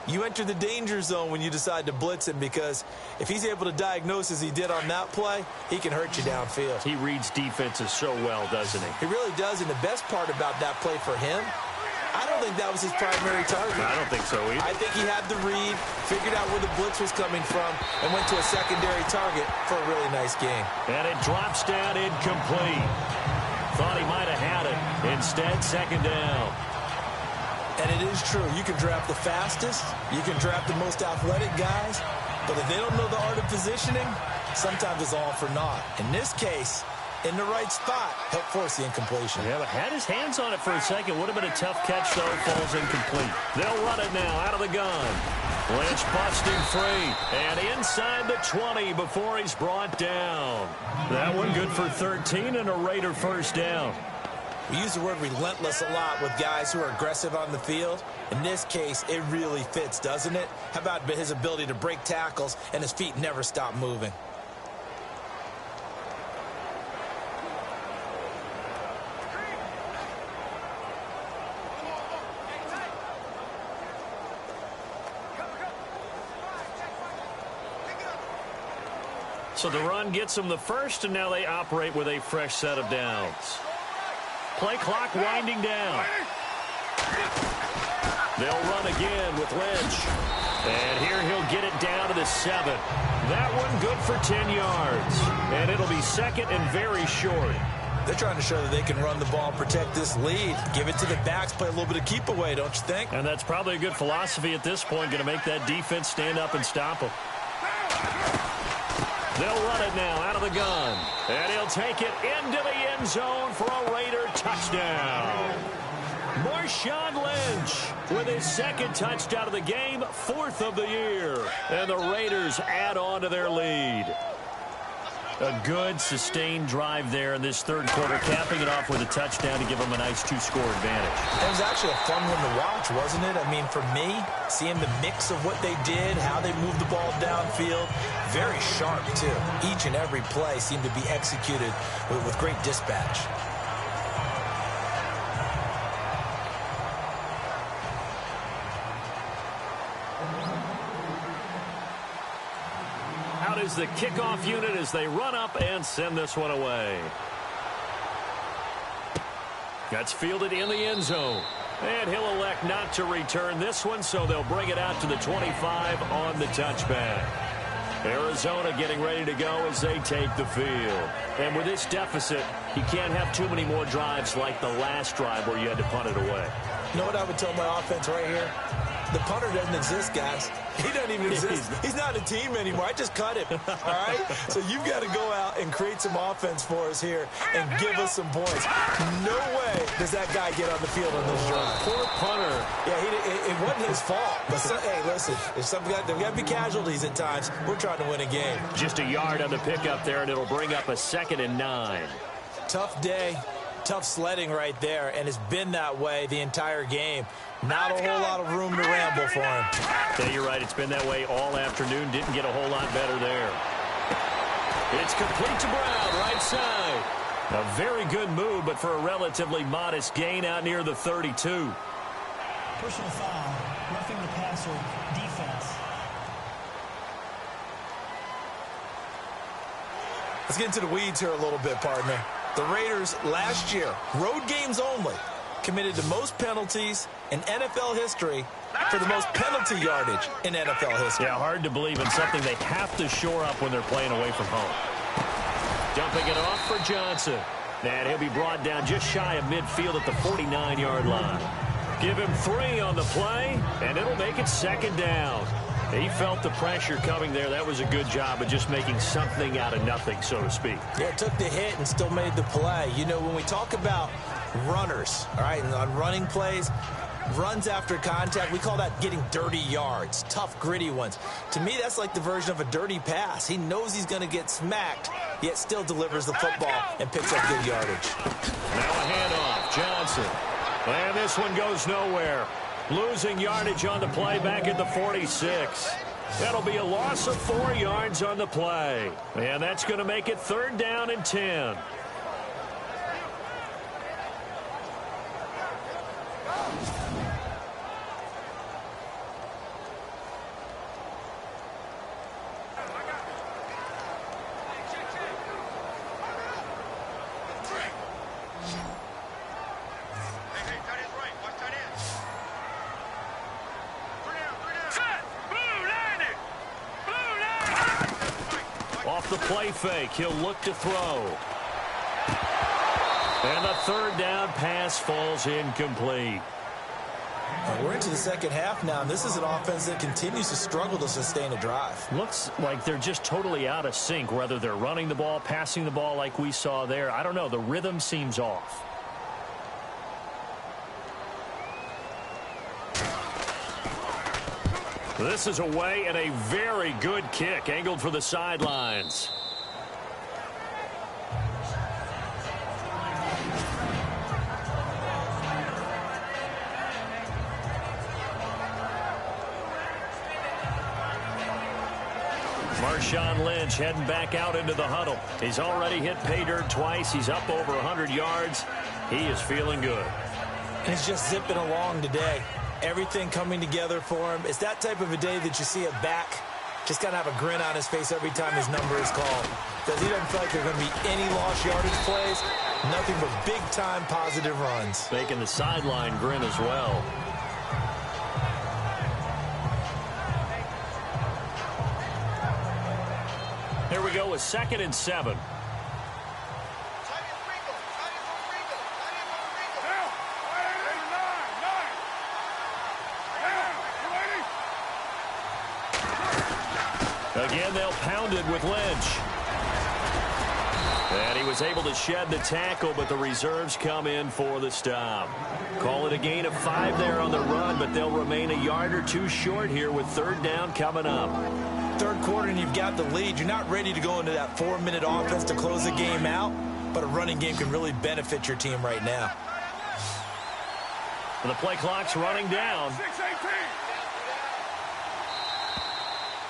You enter the danger zone when you decide to blitz him, because if he's able to diagnose as he did on that play, he can hurt you downfield. He reads defenses so well, doesn't he? He really does, and the best part about that play for him, I don't think that was his primary target. I don't think so either. I think he had the read, figured out where the blitz was coming from, and went to a secondary target for a really nice game. And it drops down incomplete. Thought he might have had it. Instead, second down. And it is true. You can draft the fastest. You can draft the most athletic guys. But if they don't know the art of positioning, sometimes it's all for naught. In this case, in the right spot, help force the incompletion. Yeah, but had his hands on it for a second. Would have been a tough catch, though. Falls incomplete. They'll run it now out of the gun. Lynch busting free. And inside the 20 before he's brought down. That one good for 13 and a Raider first down. We use the word relentless a lot with guys who are aggressive on the field. In this case, it really fits, doesn't it? How about his ability to break tackles and his feet never stop moving? So the run gets them the first, and now they operate with a fresh set of downs. Play clock winding down. They'll run again with Lynch. And here he'll get it down to the 7. That one good for 10 yards. And it'll be second and very short. They're trying to show that they can run the ball, protect this lead. Give it to the backs, play a little bit of keep away, don't you think? And that's probably a good philosophy at this point, going to make that defense stand up and stop them. They'll run it now out of the gun. And he'll take it into the end zone for a Raider touchdown. Marshawn Lynch with his second touchdown of the game, 4th of the year. And the Raiders add on to their lead. A good, sustained drive there in this third quarter, capping it off with a touchdown to give them a nice 2-score advantage. It was actually a fun one to watch, wasn't it? I mean, for me, seeing the mix of what they did, how they moved the ball downfield, very sharp, too. Each and every play seemed to be executed with great dispatch. Out is the kickoff unit as they run up and send this one away. That's fielded in the end zone. And he'll elect not to return this one, so they'll bring it out to the 25 on the touchback. Arizona getting ready to go as they take the field. And with this deficit, you can't have too many more drives like the last drive where you had to punt it away. You know what I would tell my offense right here? The punter doesn't exist, guys. He doesn't even exist. He's not a team anymore. I just cut him, all right? So you've got to go out and create some offense for us here and give us some points. No way does that guy get on the field on this drive. Poor punter. Yeah, it wasn't his fault. But hey, listen, there's got to be casualties at times. We're trying to win a game. Just a yard on the pickup there, and it'll bring up a 2nd and 9. Tough day. Tough sledding right there, and it's been that way the entire game. Not a whole lot of room to ramble for him. Yeah, you're right. It's been that way all afternoon. Didn't get a whole lot better there. It's complete to Brown, right side. A very good move, but for a relatively modest gain out near the 32. Personal foul, roughing the passer, defense. Let's get into the weeds here a little bit, partner. The Raiders last year, road games only, committed the most penalties in NFL history for the most penalty yardage in NFL history. Yeah, hard to believe in something they have to shore up when they're playing away from home. Dumping it off for Johnson. And he'll be brought down just shy of midfield at the 49-yard line. Give him 3 on the play, and it'll make it 2nd down. He felt the pressure coming there. That was a good job of just making something out of nothing, so to speak. Yeah, took the hit and still made the play. You know, when we talk about runners, all right, and on running plays, runs after contact, we call that getting dirty yards, tough, gritty ones. To me, that's like the version of a dirty pass. He knows he's going to get smacked, yet still delivers the football and picks up good yardage. Now a handoff, Johnson. And this one goes nowhere. Losing yardage on the play back at the 46. That'll be a loss of 4 yards on the play. And that's going to make it 3rd down and 10. the play fake. He'll look to throw. And the third down pass falls incomplete. We're into the second half now, and this is an offense that continues to struggle to sustain a drive. Looks like they're just totally out of sync, whether they're running the ball, passing the ball like we saw there. I don't know. The rhythm seems off. This is away and a very good kick, angled for the sidelines. Marshawn Lynch heading back out into the huddle. He's already hit pay dirt twice. He's up over 100 yards. He is feeling good. He's just zipping along today. Everything coming together for him. It's that type of a day that you see a back just got to have a grin on his face every time his number is called. Because he doesn't feel like there are going to be any lost yardage plays. Nothing but big-time positive runs. Making the sideline grin as well. Here we go with 2nd and 7. Again, they'll pound it with Lynch. And he was able to shed the tackle, but the reserves come in for the stop. Call it a gain of 5 there on the run, but they'll remain a yard or two short here with 3rd down coming up. Third quarter and you've got the lead. You're not ready to go into that 4-minute offense to close the game out, but a running game can really benefit your team right now. And the play clock's running down. 6:18.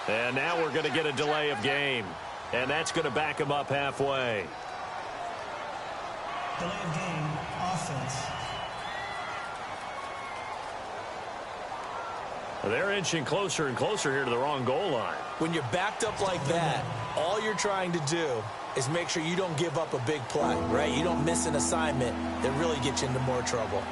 And now we're going to get a delay of game. And that's going to back him up halfway. Delay of game, offense. They're inching closer and closer here to the wrong goal line. When you're backed up like that, all you're trying to do is make sure you don't give up a big play, right? You don't miss an assignment that really gets you into more trouble.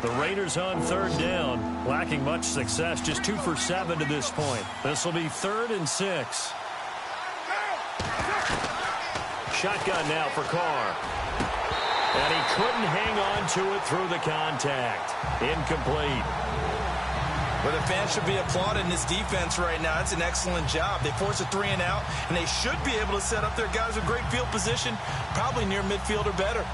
The Raiders on 3rd down, lacking much success, just 2 for 7 to this point. This will be 3rd and 6. Shotgun now for Carr. And he couldn't hang on to it through the contact. Incomplete. Well, the fans should be applauding this defense right now. It's an excellent job. They force a 3 and out, and they should be able to set up their guys with great field position, probably near midfield or better.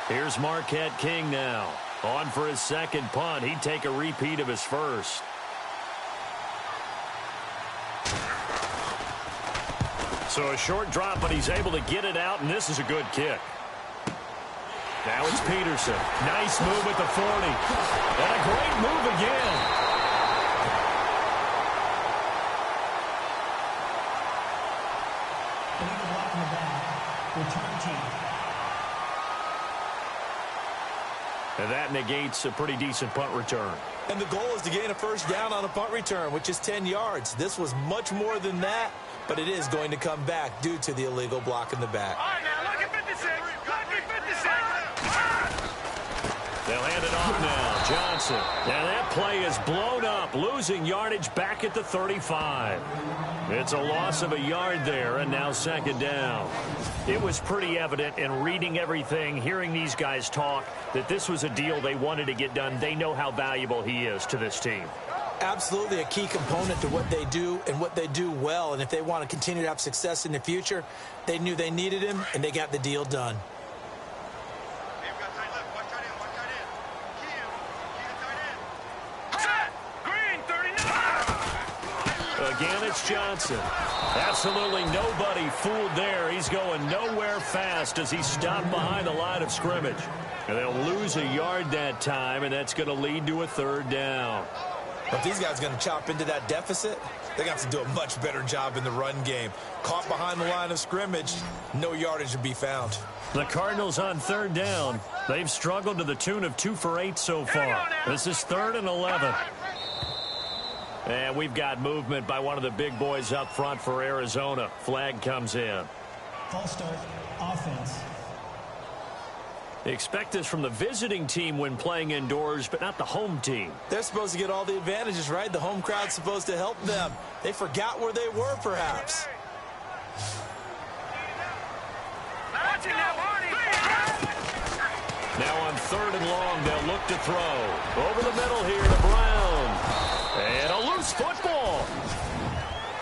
Here's Marquette King now. On for his second punt. He'd take a repeat of his first. So a short drop, but he's able to get it out, and this is a good kick. Now it's Peterson. Nice move at the 40. And a great move again. Illegal block in the back. Return team. And that negates a pretty decent punt return. And the goal is to gain a first down on a punt return, which is 10 yards. This was much more than that, but it is going to come back due to the illegal block in the back. All right, now, look at 56. Look at 56. They'll hand it off now. Johnson. And that play is blown up, losing yardage back at the 35. It's a loss of a yard there, and now second down. It was pretty evident in reading everything, hearing these guys talk, that this was a deal they wanted to get done. They know how valuable he is to this team. Absolutely a key component to what they do and what they do well. And if they want to continue to have success in the future, they knew they needed him, and they got the deal done. Again, it's Johnson. Absolutely nobody fooled there. He's going nowhere fast as he stopped behind the line of scrimmage. And they'll lose a yard that time, and that's going to lead to a third down. If these guys are going to chop into that deficit, they're going to have to do a much better job in the run game. Caught behind the line of scrimmage, no yardage to be found. The Cardinals on third down. They've struggled to the tune of 2 for 8 so far. This is 3rd and 11. And we've got movement by one of the big boys up front for Arizona. Flag comes in. False start. Offense. Expect this from the visiting team when playing indoors, but not the home team. They're supposed to get all the advantages, right? The home crowd's supposed to help them. They forgot where they were, perhaps. Now on 3rd and long, they'll look to throw. Over the middle here to Brown. And a loose football.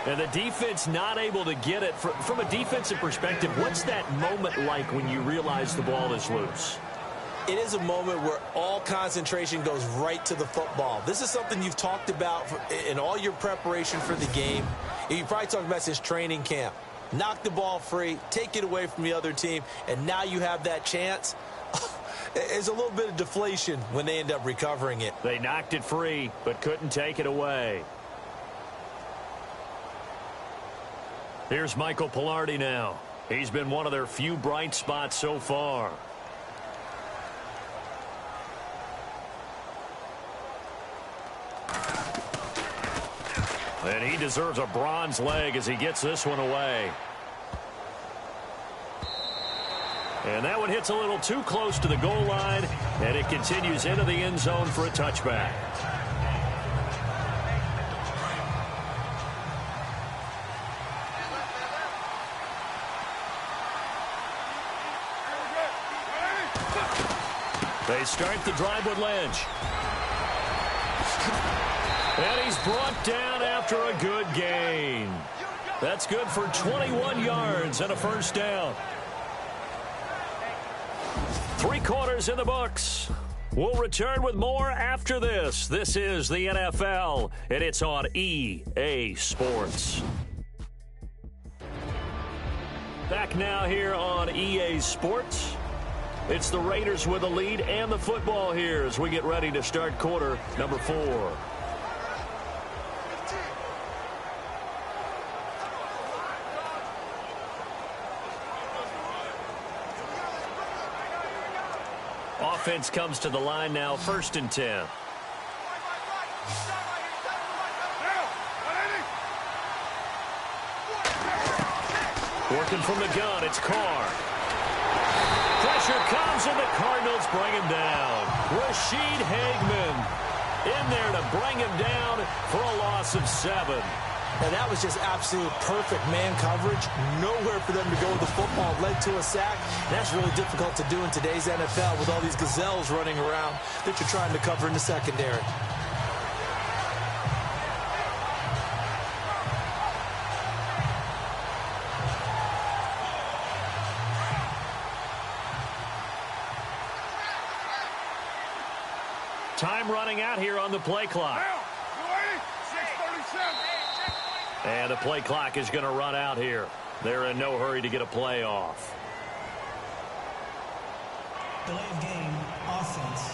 And the defense not able to get it. From a defensive perspective, what's that moment like when you realize the ball is loose? It is a moment where all concentration goes right to the football. This is something you've talked about in all your preparation for the game. You probably talked about since training camp. Knock the ball free, take it away from the other team, and now you have that chance. There's a little bit of deflation when they end up recovering it. They knocked it free, but couldn't take it away. Here's Michael Pilardi now. He's been one of their few bright spots so far. And he deserves a bronze leg as he gets this one away. And that one hits a little too close to the goal line, and it continues into the end zone for a touchback. They start the drive with Lynch. And he's brought down after a good gain. That's good for 21 yards and a first down. 3 quarters in the books. We'll return with more after this. This is the NFL, and it's on EA Sports. Back now here on EA Sports. It's the Raiders with the lead and the football here as we get ready to start quarter number 4. Offense comes to the line now, 1st and 10. Working from the gun, it's Carr. Pressure comes, and the Cardinals bring him down. Rashid Hageman in there to bring him down for a loss of 7. And that was just absolute perfect man coverage. Nowhere for them to go with the football. Led to a sack. That's really difficult to do in today's NFL with all these gazelles running around that you're trying to cover in the secondary. Time running out here on the play clock. And the play clock is going to run out here. They're in no hurry to get a play off. Delay of game, offense.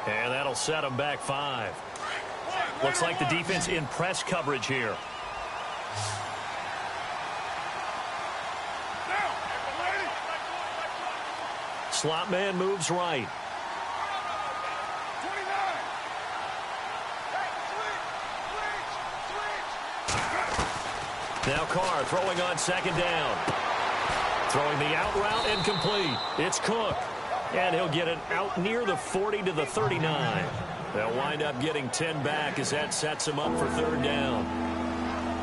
And that'll set them back 5. Looks like the defense in press coverage here. Slot man moves right. Now Carr throwing on second down. Throwing the out route incomplete. It's Cook. And he'll get it out near the 40 to the 39. They'll wind up getting 10 back as that sets them up for third down.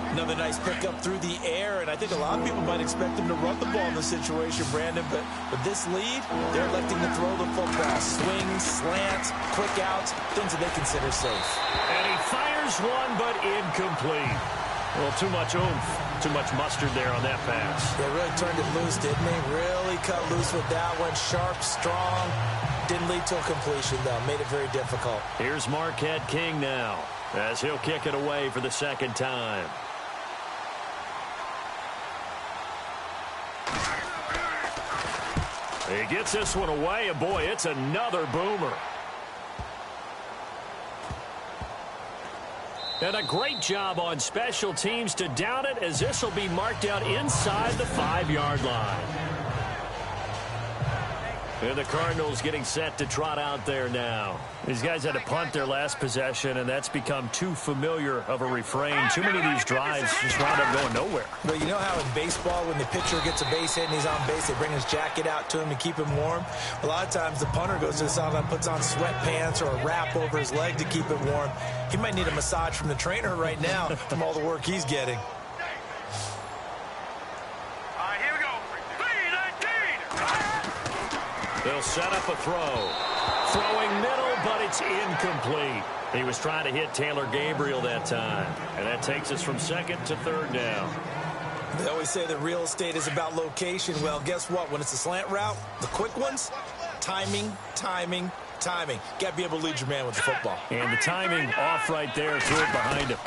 Another nice pickup through the air, and I think a lot of people might expect them to run the ball in this situation, Brandon, but with this lead, they're electing to throw the football. Swings, slants, quick outs, things that they consider safe. And he fires one, but incomplete. Well, too much oomph, too much mustard there on that pass. They really turned it loose, didn't they? Really cut loose with that one. Sharp, strong. Didn't lead to a completion, though. Made it very difficult. Here's Marquette King now, as he'll kick it away for the second time. He gets this one away, and boy, it's another boomer. And a great job on special teams to down it, as this will be marked out inside the 5-yard line. And the Cardinals getting set to trot out there now. These guys had to punt their last possession, and that's become too familiar of a refrain. Too many of these drives just wound up going nowhere. Well, you know how in baseball, when the pitcher gets a base hit and he's on base, they bring his jacket out to him to keep him warm? A lot of times the punter goes to the sideline, puts on sweatpants or a wrap over his leg to keep him warm. He might need a massage from the trainer right now from all the work he's getting. They'll set up a throw. Throwing middle, but it's incomplete. He was trying to hit Taylor Gabriel that time. And that takes us from second to third down. They always say that real estate is about location. Well, guess what? When it's a slant route, the quick ones, timing, timing, timing. Got to be able to lead your man with the football. And the timing off right there, threw it behind him.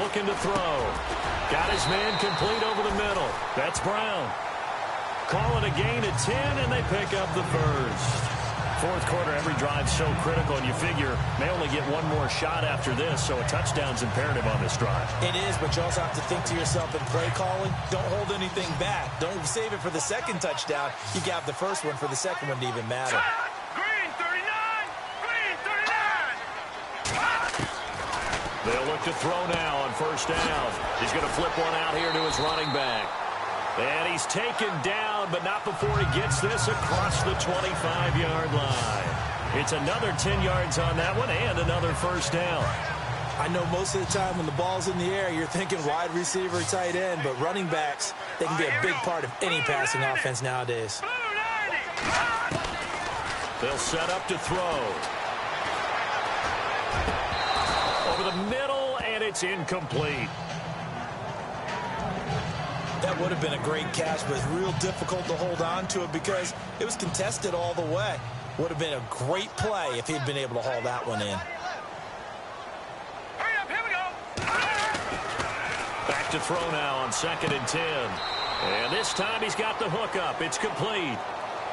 Looking to throw. Got his man complete over the middle. That's Brown. Call it a gain of 10, and they pick up the first. Fourth quarter, every drive so critical, and you figure may only get one more shot after this, so a touchdown's imperative on this drive. It is, but you also have to think to yourself in play calling, don't hold anything back. Don't save it for the second touchdown. You got the first one for the second one to even matter. Green 39! Green 39! They'll look to throw now on first down. He's going to flip one out here to his running back. And he's taken down, but not before he gets this across the 25-yard line. It's another 10 yards on that one and another first down. I know most of the time when the ball's in the air, you're thinking wide receiver, tight end, but running backs, they can be a big part of any passing offense nowadays. They'll set up to throw. Over the middle, and it's incomplete. That would have been a great catch, but it's real difficult to hold on to it because it was contested all the way. Would have been a great play if he'd been able to haul that one in. Hurry up, here we go! Back to throw now on second and 10. And this time he's got the hook up. It's complete.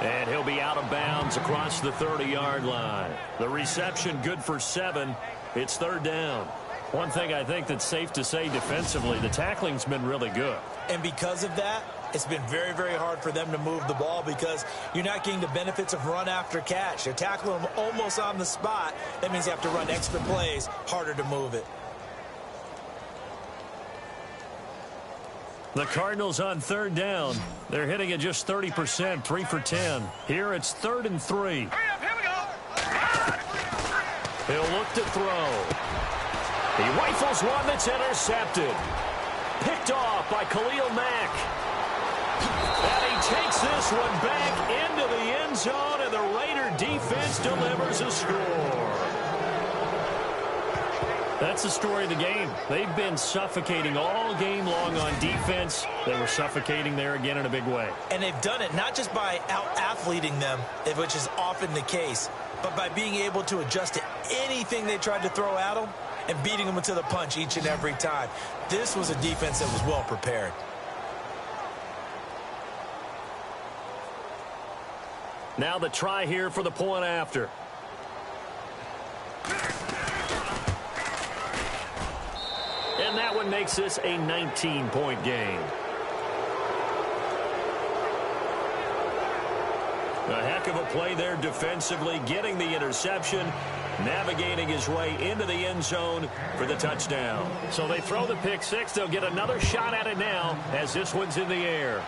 And he'll be out of bounds across the 30-yard line. The reception good for 7. It's third down. One thing I think that's safe to say defensively, the tackling's been really good. And because of that, it's been very, very hard for them to move the ball because you're not getting the benefits of run after catch. You're tackling them almost on the spot. That means you have to run extra plays, harder to move it. The Cardinals on third down. They're hitting at just 30%, 3 for 10. Here it's 3rd and 3. Hurry up, here we go! He'll look to throw. He rifles one that's intercepted. Picked off by Khalil Mack. And he takes this one back into the end zone, and the Raider defense delivers a score. That's the story of the game. They've been suffocating all game long on defense. They were suffocating there again in a big way. And they've done it not just by out-athleting them, which is often the case, but by being able to adjust to anything they tried to throw at them and beating them to the punch each and every time. This was a defense that was well prepared. Now the try here for the point after. And that one makes this a 19-point game. A heck of a play there defensively, getting the interception, navigating his way into the end zone for the touchdown. So they throw the pick six. They'll get another shot at it now as this one's in the air.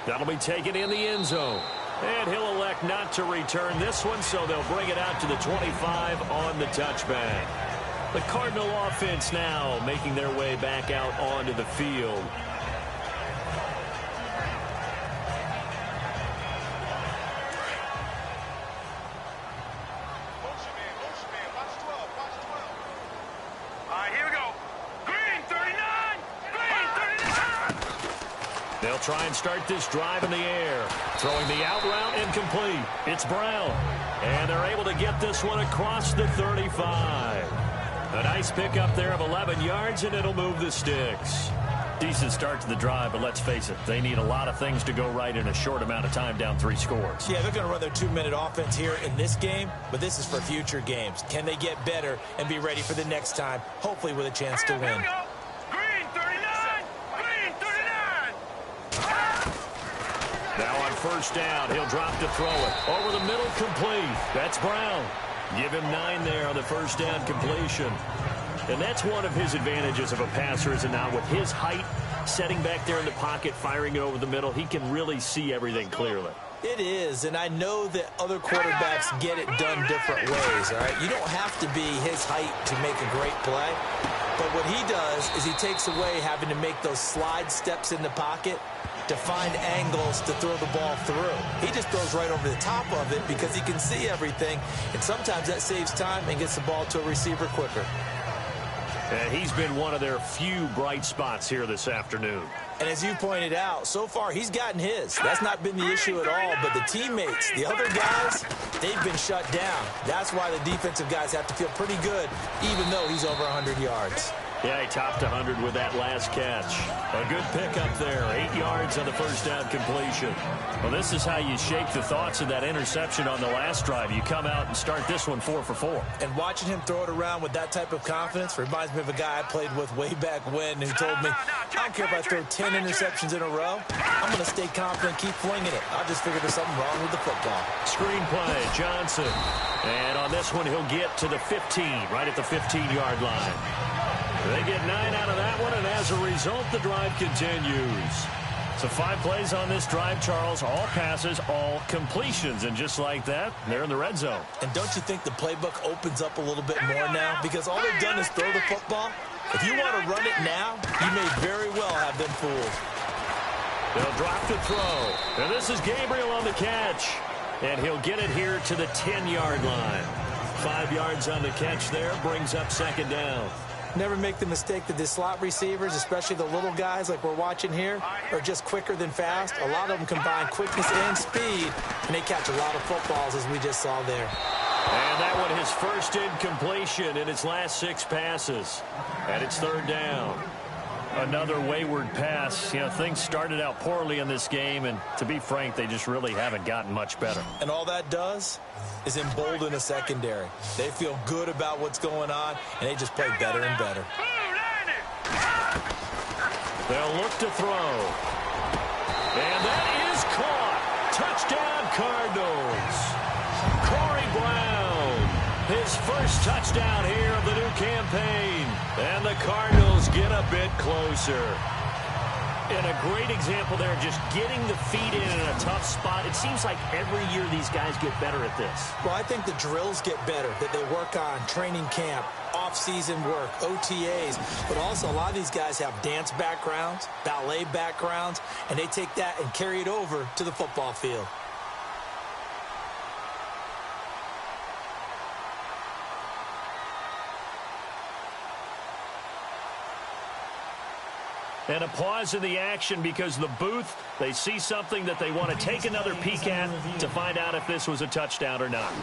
That'll be taken in the end zone. And he'll elect not to return this one, so they'll bring it out to the 25 on the touchback. The Cardinal offense now making their way back out onto the field. Here we go. Green 39. Green 39. They'll try and start this drive in the air. Throwing the out route incomplete. It's Brown. And they're able to get this one across the 35. A nice pickup there of 11 yards, and it'll move the sticks. Decent start to the drive, but let's face it, they need a lot of things to go right in a short amount of time down 3 scores. Yeah, they're going to run their 2-minute offense here in this game, but this is for future games. Can they get better and be ready for the next time, hopefully with a chance to Here win? we go. Green 39. Green 39. Now on first down, he'll drop to throw it. Over the middle, complete. That's Brown. Give him 9 there on the first down completion. And that's one of his advantages of a passer, is it not? With his height, setting back there in the pocket, firing it over the middle, he can really see everything clearly. It is, and I know that other quarterbacks get it done different ways, all right? You don't have to be his height to make a great play. But what he does is he takes away having to make those slide steps in the pocket to find angles to throw the ball through. He just throws right over the top of it because he can see everything, and sometimes that saves time and gets the ball to a receiver quicker. And he's been one of their few bright spots here this afternoon. And as you pointed out, so far he's gotten his. That's not been the issue at all, but the teammates, the other guys, they've been shut down. That's why the defensive guys have to feel pretty good, even though he's over 100 yards. Yeah, he topped 100 with that last catch. A good pickup there, 8 yards on the first down completion. Well, this is how you shake the thoughts of that interception on the last drive. You come out and start this one 4 for 4. And watching him throw it around with that type of confidence reminds me of a guy I played with way back when who told me, I don't care if I throw 10 interceptions in a row, I'm going to stay confident, keep flinging it. I just figured there's something wrong with the football. Screen play, Johnson. And on this one, he'll get to the 15, right at the 15-yard line. They get 9 out of that one, and as a result, the drive continues. So 5 plays on this drive, Charles. All passes, all completions. And just like that, they're in the red zone. And don't you think the playbook opens up a little bit more now? Because all they've done is throw the football. If you want to run it now, you may very well have them fooled. They'll drop to throw. And this is Gabriel on the catch. And he'll get it here to the 10-yard line. 5 yards on the catch there, brings up second down. Never make the mistake that the slot receivers, especially the little guys like we're watching here, are just quicker than fast. A lot of them combine quickness and speed, and they catch a lot of footballs, as we just saw there. And that one, his first incompletion in his last 6 passes. And it's third down. Another wayward pass. You know, things started out poorly in this game, and to be frank, they just really haven't gotten much better. And all that does is embolden a secondary. They feel good about what's going on, and they just play better and better. They'll look to throw. And that is caught. Touchdown, Cardinals. Corey Brown, his first touchdown here of the new campaign. And the Cardinals get a bit closer. And a great example there, just getting the feet in a tough spot. It seems like every year these guys get better at this. Well, I think the drills get better that they work on, training camp, off-season work, OTAs. But also a lot of these guys have dance backgrounds, ballet backgrounds, and they take that and carry it over to the football field. And a pause in the action because the booth, they see something that they want to take another peek at to find out if this was a touchdown or not.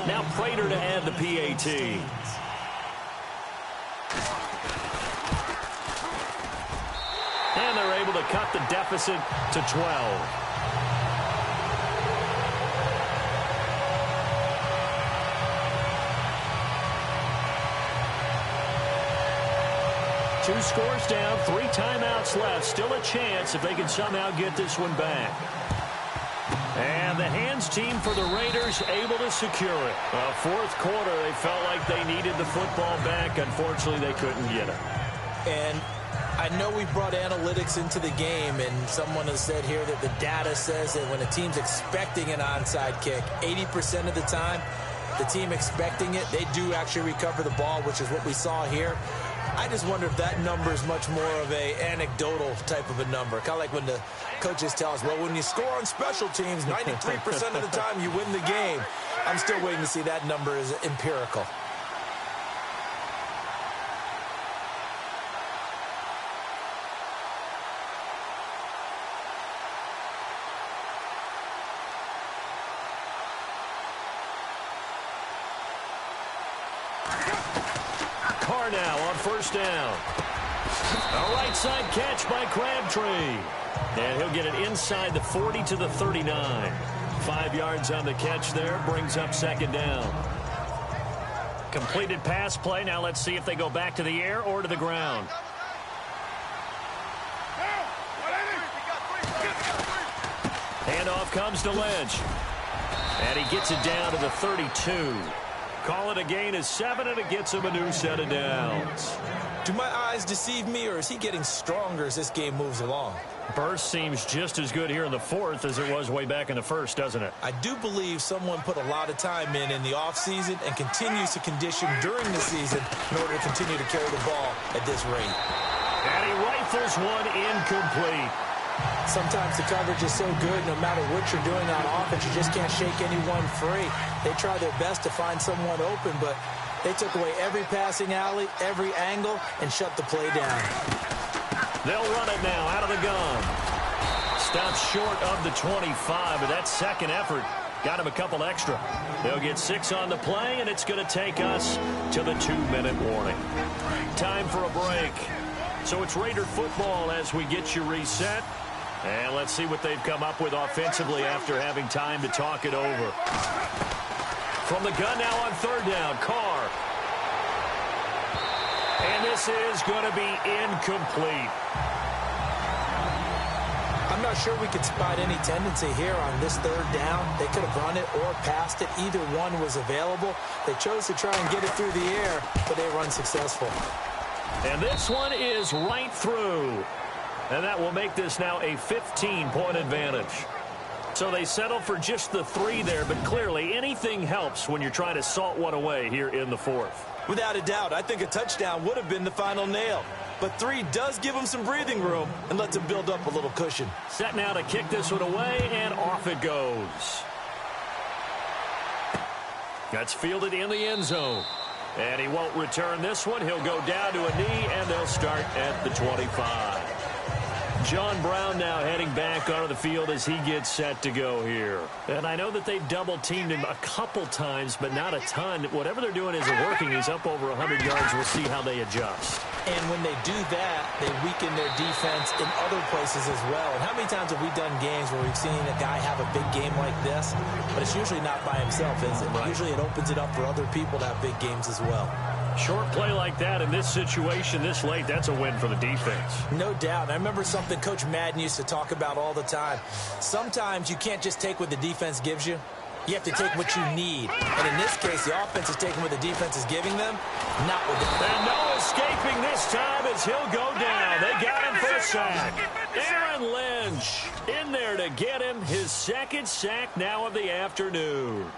Now Prater to add the PAT. And they're able to cut the deficit to 12. Two scores down, 3 timeouts left. Still a chance if they can somehow get this one back. And the hands team for the Raiders able to secure it. Fourth quarter, they felt like they needed the football back. Unfortunately, they couldn't get it. And I know we brought analytics into the game, and someone has said here that the data says that when a team's expecting an onside kick, 80% of the time, the team expecting it, they do actually recover the ball, which is what we saw here. I just wonder if that number is much more of a anecdotal type of a number. Kind of like when the coaches tell us, well, when you score on special teams, 93% of the time you win the game. I'm still waiting to see that number is empirical. Now on first down. A right side catch by Crabtree. And he'll get it inside the 40 to the 39. 5 yards on the catch there. Brings up second down. Completed pass play. Now let's see if they go back to the air or to the ground. Handoff comes to Lynch. And he gets it down to the 32. Call it a gain of 7, and it gets him a new set of downs. Do my eyes deceive me, or is he getting stronger as this game moves along? Burst seems just as good here in the fourth as it was way back in the first, doesn't it? I do believe someone put a lot of time in the offseason and continues to condition during the season in order to continue to carry the ball at this rate. And he rifles one incomplete. Sometimes the coverage is so good, no matter what you're doing on offense, you just can't shake anyone free. They try their best to find someone open, but they took away every passing alley, every angle, and shut the play down. They'll run it now out of the gun. Stops short of the 25, but that second effort got him a couple extra. They'll get 6 on the play, and it's going to take us to the 2-minute warning. Time for a break. So it's Raider football as we get you reset. And let's see what they've come up with offensively after having time to talk it over. From the gun now on third down, Carr. And this is going to be incomplete. I'm not sure we could spot any tendency here on this third down. They could have run it or passed it. Either one was available. They chose to try and get it through the air, but they were unsuccessful. And this one is right through. And that will make this now a 15-point advantage. So they settle for just the 3 there, but clearly anything helps when you're trying to salt one away here in the fourth. Without a doubt, I think a touchdown would have been the final nail. But 3 does give them some breathing room and lets them build up a little cushion. Set now to kick this one away, and off it goes. That's fielded in the end zone. And he won't return this one. He'll go down to a knee, and they'll start at the 25. John Brown now heading back onto the field as he gets set to go here. And I know that they've double-teamed him a couple times, but not a ton. Whatever they're doing isn't working. He's up over 100 yards. We'll see how they adjust. And when they do that, they weaken their defense in other places as well. And how many times have we done games where we've seen a guy have a big game like this? But it's usually not by himself, is it? Right. Usually it opens it up for other people to have big games as well. Short play like that in this situation this late, that's a win for the defense. No doubt. I remember something Coach Madden used to talk about all the time. Sometimes you can't just take what the defense gives you. You have to take what you need. And in this case, the offense is taking what the defense is giving them, not what the... And no escaping this time as he'll go down. They got him for a sack. Aaron Lynch in there to get him his second sack now of the afternoon.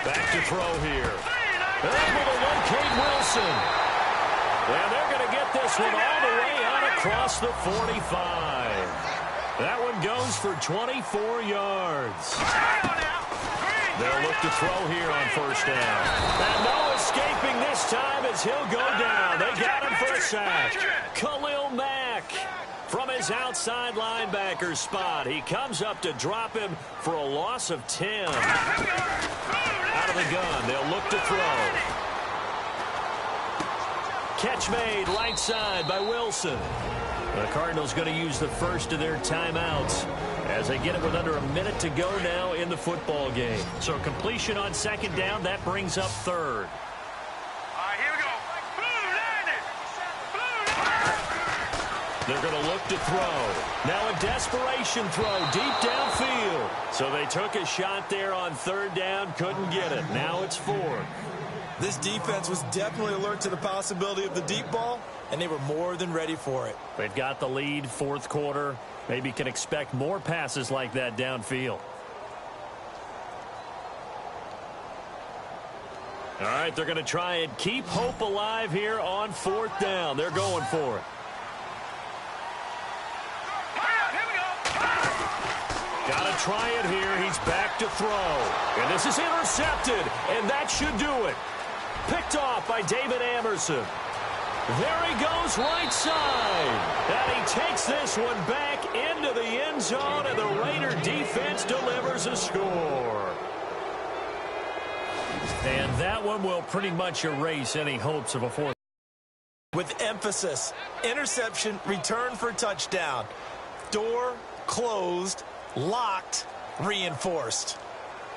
Back to throw here. They're able to locate Wilson. And they're going to get this one all the way out across the 45. That one goes for 24 yards. They'll look to throw here on first down. And no escaping this time as he'll go down. They got him for a sack. Khalil Mack from his outside linebacker spot. He comes up to drop him for a loss of 10. Out of the gun, they'll look to throw. Catch made right side by Wilson. The Cardinals going to use the first of their timeouts as they get it with under a minute to go now in the football game. So completion on second down, that brings up third. Here we go. They're going to look to throw. Now a desperation throw deep downfield. So they took a shot there on third down, couldn't get it. Now it's fourth. This defense was definitely alert to the possibility of the deep ball, and they were more than ready for it. They've got the lead, fourth quarter. Maybe can expect more passes like that downfield. All right, they're going to try and keep hope alive here on fourth down. They're going for it. Got to try it here. He's back to throw. And this is intercepted, and that should do it. Picked off by David Amerson. There he goes right side. And he takes this one back into the end zone, and the Raider defense delivers a score. And that one will pretty much erase any hopes of a fourth. With emphasis, interception, return for touchdown. Door closed, locked, reinforced.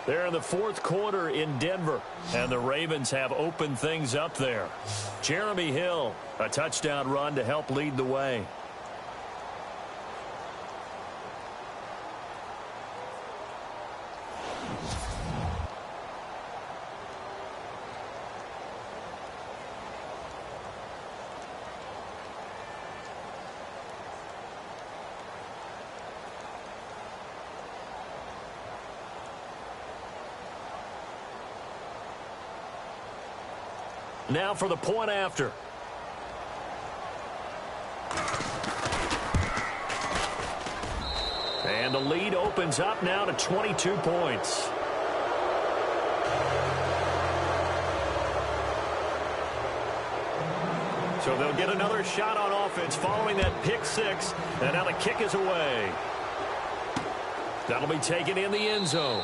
They're in the fourth quarter in Denver, and the Ravens have opened things up there. Jeremy Hill, a touchdown run to help lead the way. Now for the point after. And the lead opens up now to 22 points. So they'll get another shot on offense following that pick six. And now the kick is away. That'll be taken in the end zone.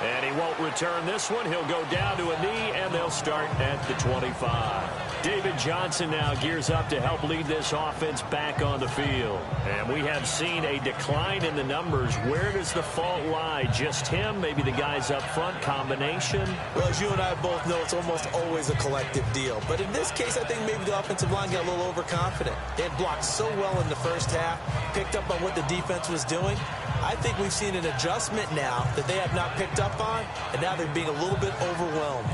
And he won't return this one. He'll go down to a knee, and they'll start at the 25. David Johnson now gears up to help lead this offense back on the field. And we have seen a decline in the numbers. Where does the fault lie? Just him? Maybe the guys up front? Combination? Well, as you and I both know, it's almost always a collective deal. But in this case, I think maybe the offensive line got a little overconfident. They had blocked so well in the first half, picked up on what the defense was doing. I think we've seen an adjustment now that they have not picked up on, and now they're being a little bit overwhelmed.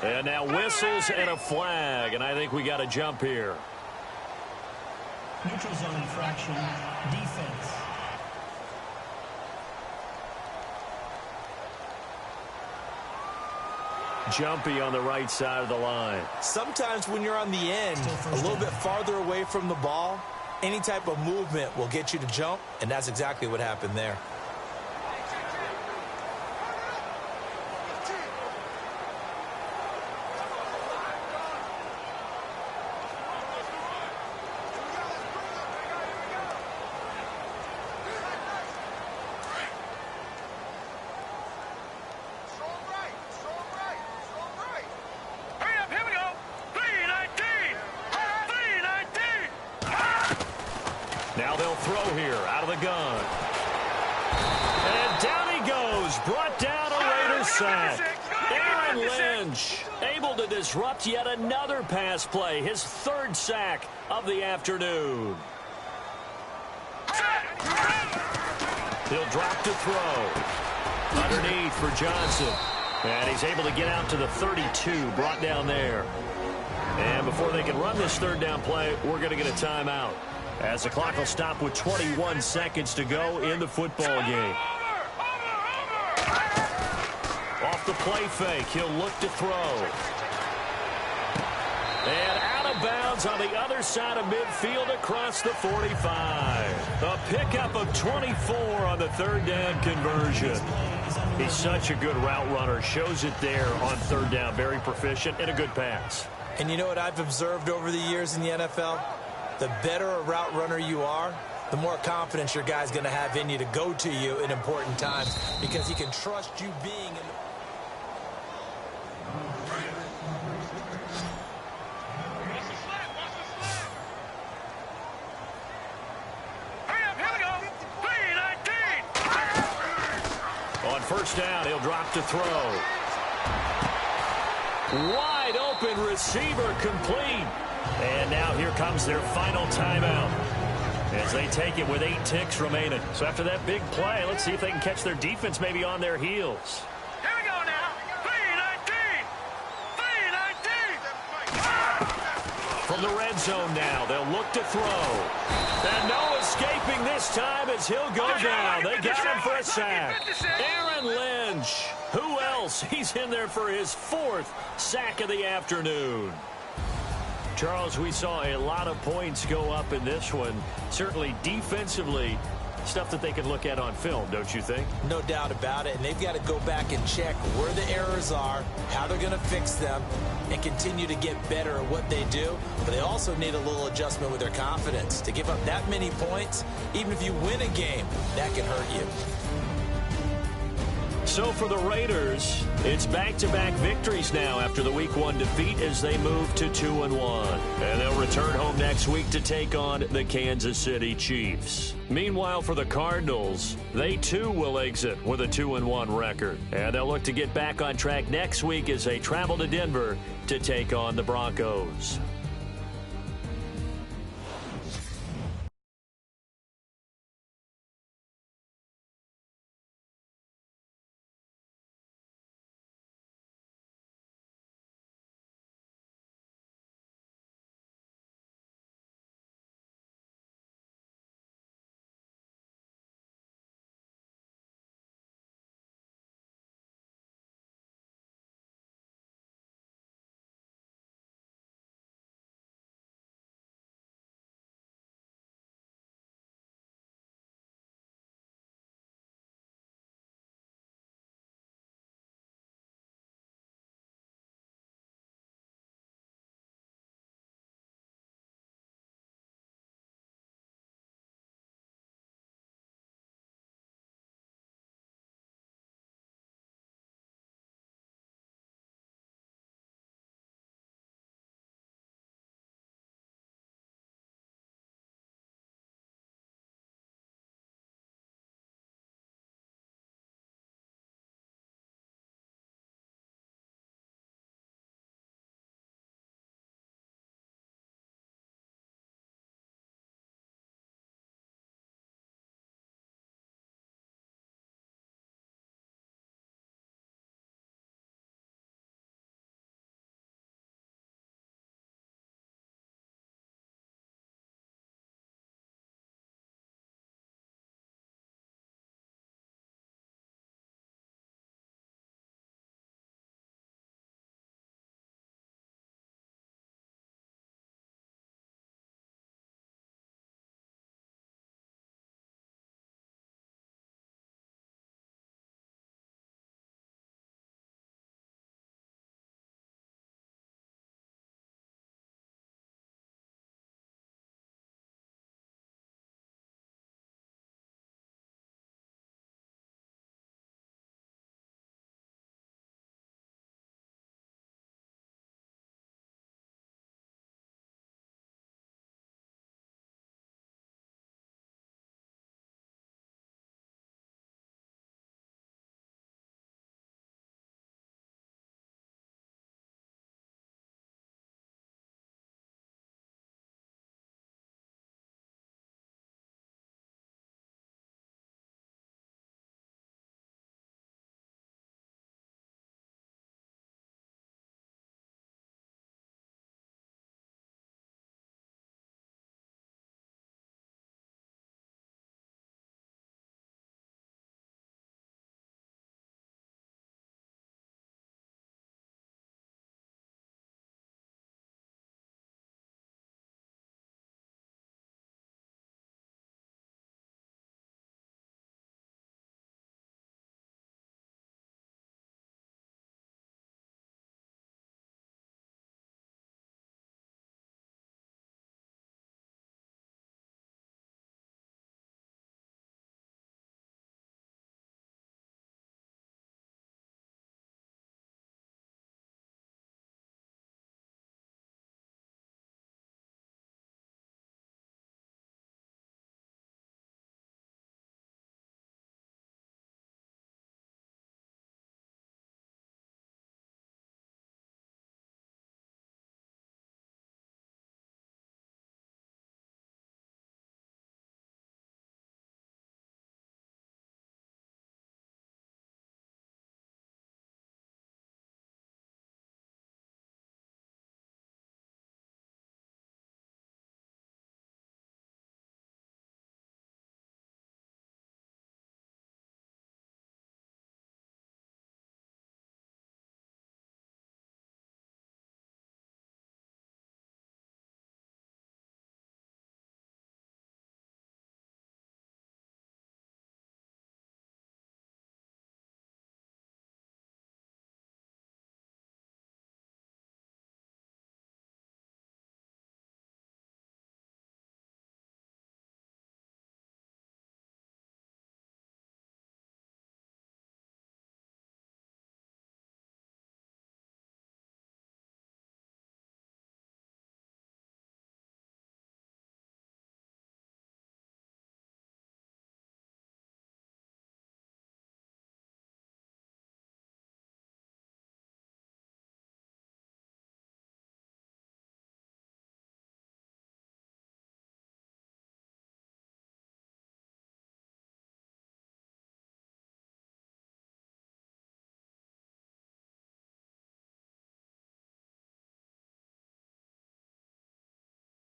And now whistles and a flag, and I think we got a jump here. Neutral zone infraction, defense. Jumpy on the right side of the line. Sometimes when you're on the end, a little bit farther away from the ball, any type of movement will get you to jump, and that's exactly what happened there. Now they'll throw here out of the gun. And down he goes. Brought down a Raider sack. Aaron Lynch able to disrupt yet another pass play. His third sack of the afternoon. He'll drop to throw. Underneath for Johnson. And he's able to get out to the 32. Brought down there. And before they can run this third down play, we're going to get a timeout, as the clock will stop with 21 seconds to go in the football game. Off the play fake, he'll look to throw. And out of bounds on the other side of midfield across the 45. A pickup of 24 on the third down conversion. He's such a good route runner. Shows it there on third down. Very proficient and a good pass. And you know what I've observed over the years in the NFL? The better a route runner you are, the more confidence your guy's going to have in you to go to you in important times, because he can trust you being in the... On first down, he'll drop to throw. Wide open receiver, complete. And now here comes their final timeout as they take it with 8 ticks remaining. So after that big play, let's see if they can catch their defense maybe on their heels. Here we go now. 3-19. From the red zone now, they'll look to throw. And no escaping this time as he'll go down. They got him for a sack. Aaron Lynch. Who else? He's in there for his 4th sack of the afternoon. Charles, we saw a lot of points go up in this one. Certainly defensively, stuff that they can look at on film, don't you think? No doubt about it. And they've got to go back and check where the errors are, how they're going to fix them, and continue to get better at what they do. But they also need a little adjustment with their confidence. To give up that many points, even if you win a game, that can hurt you. So for the Raiders, it's back-to-back victories now after the Week 1 defeat as they move to 2-1. And they'll return home next week to take on the Kansas City Chiefs. Meanwhile, for the Cardinals, they too will exit with a 2-1 record. And they'll look to get back on track next week as they travel to Denver to take on the Broncos.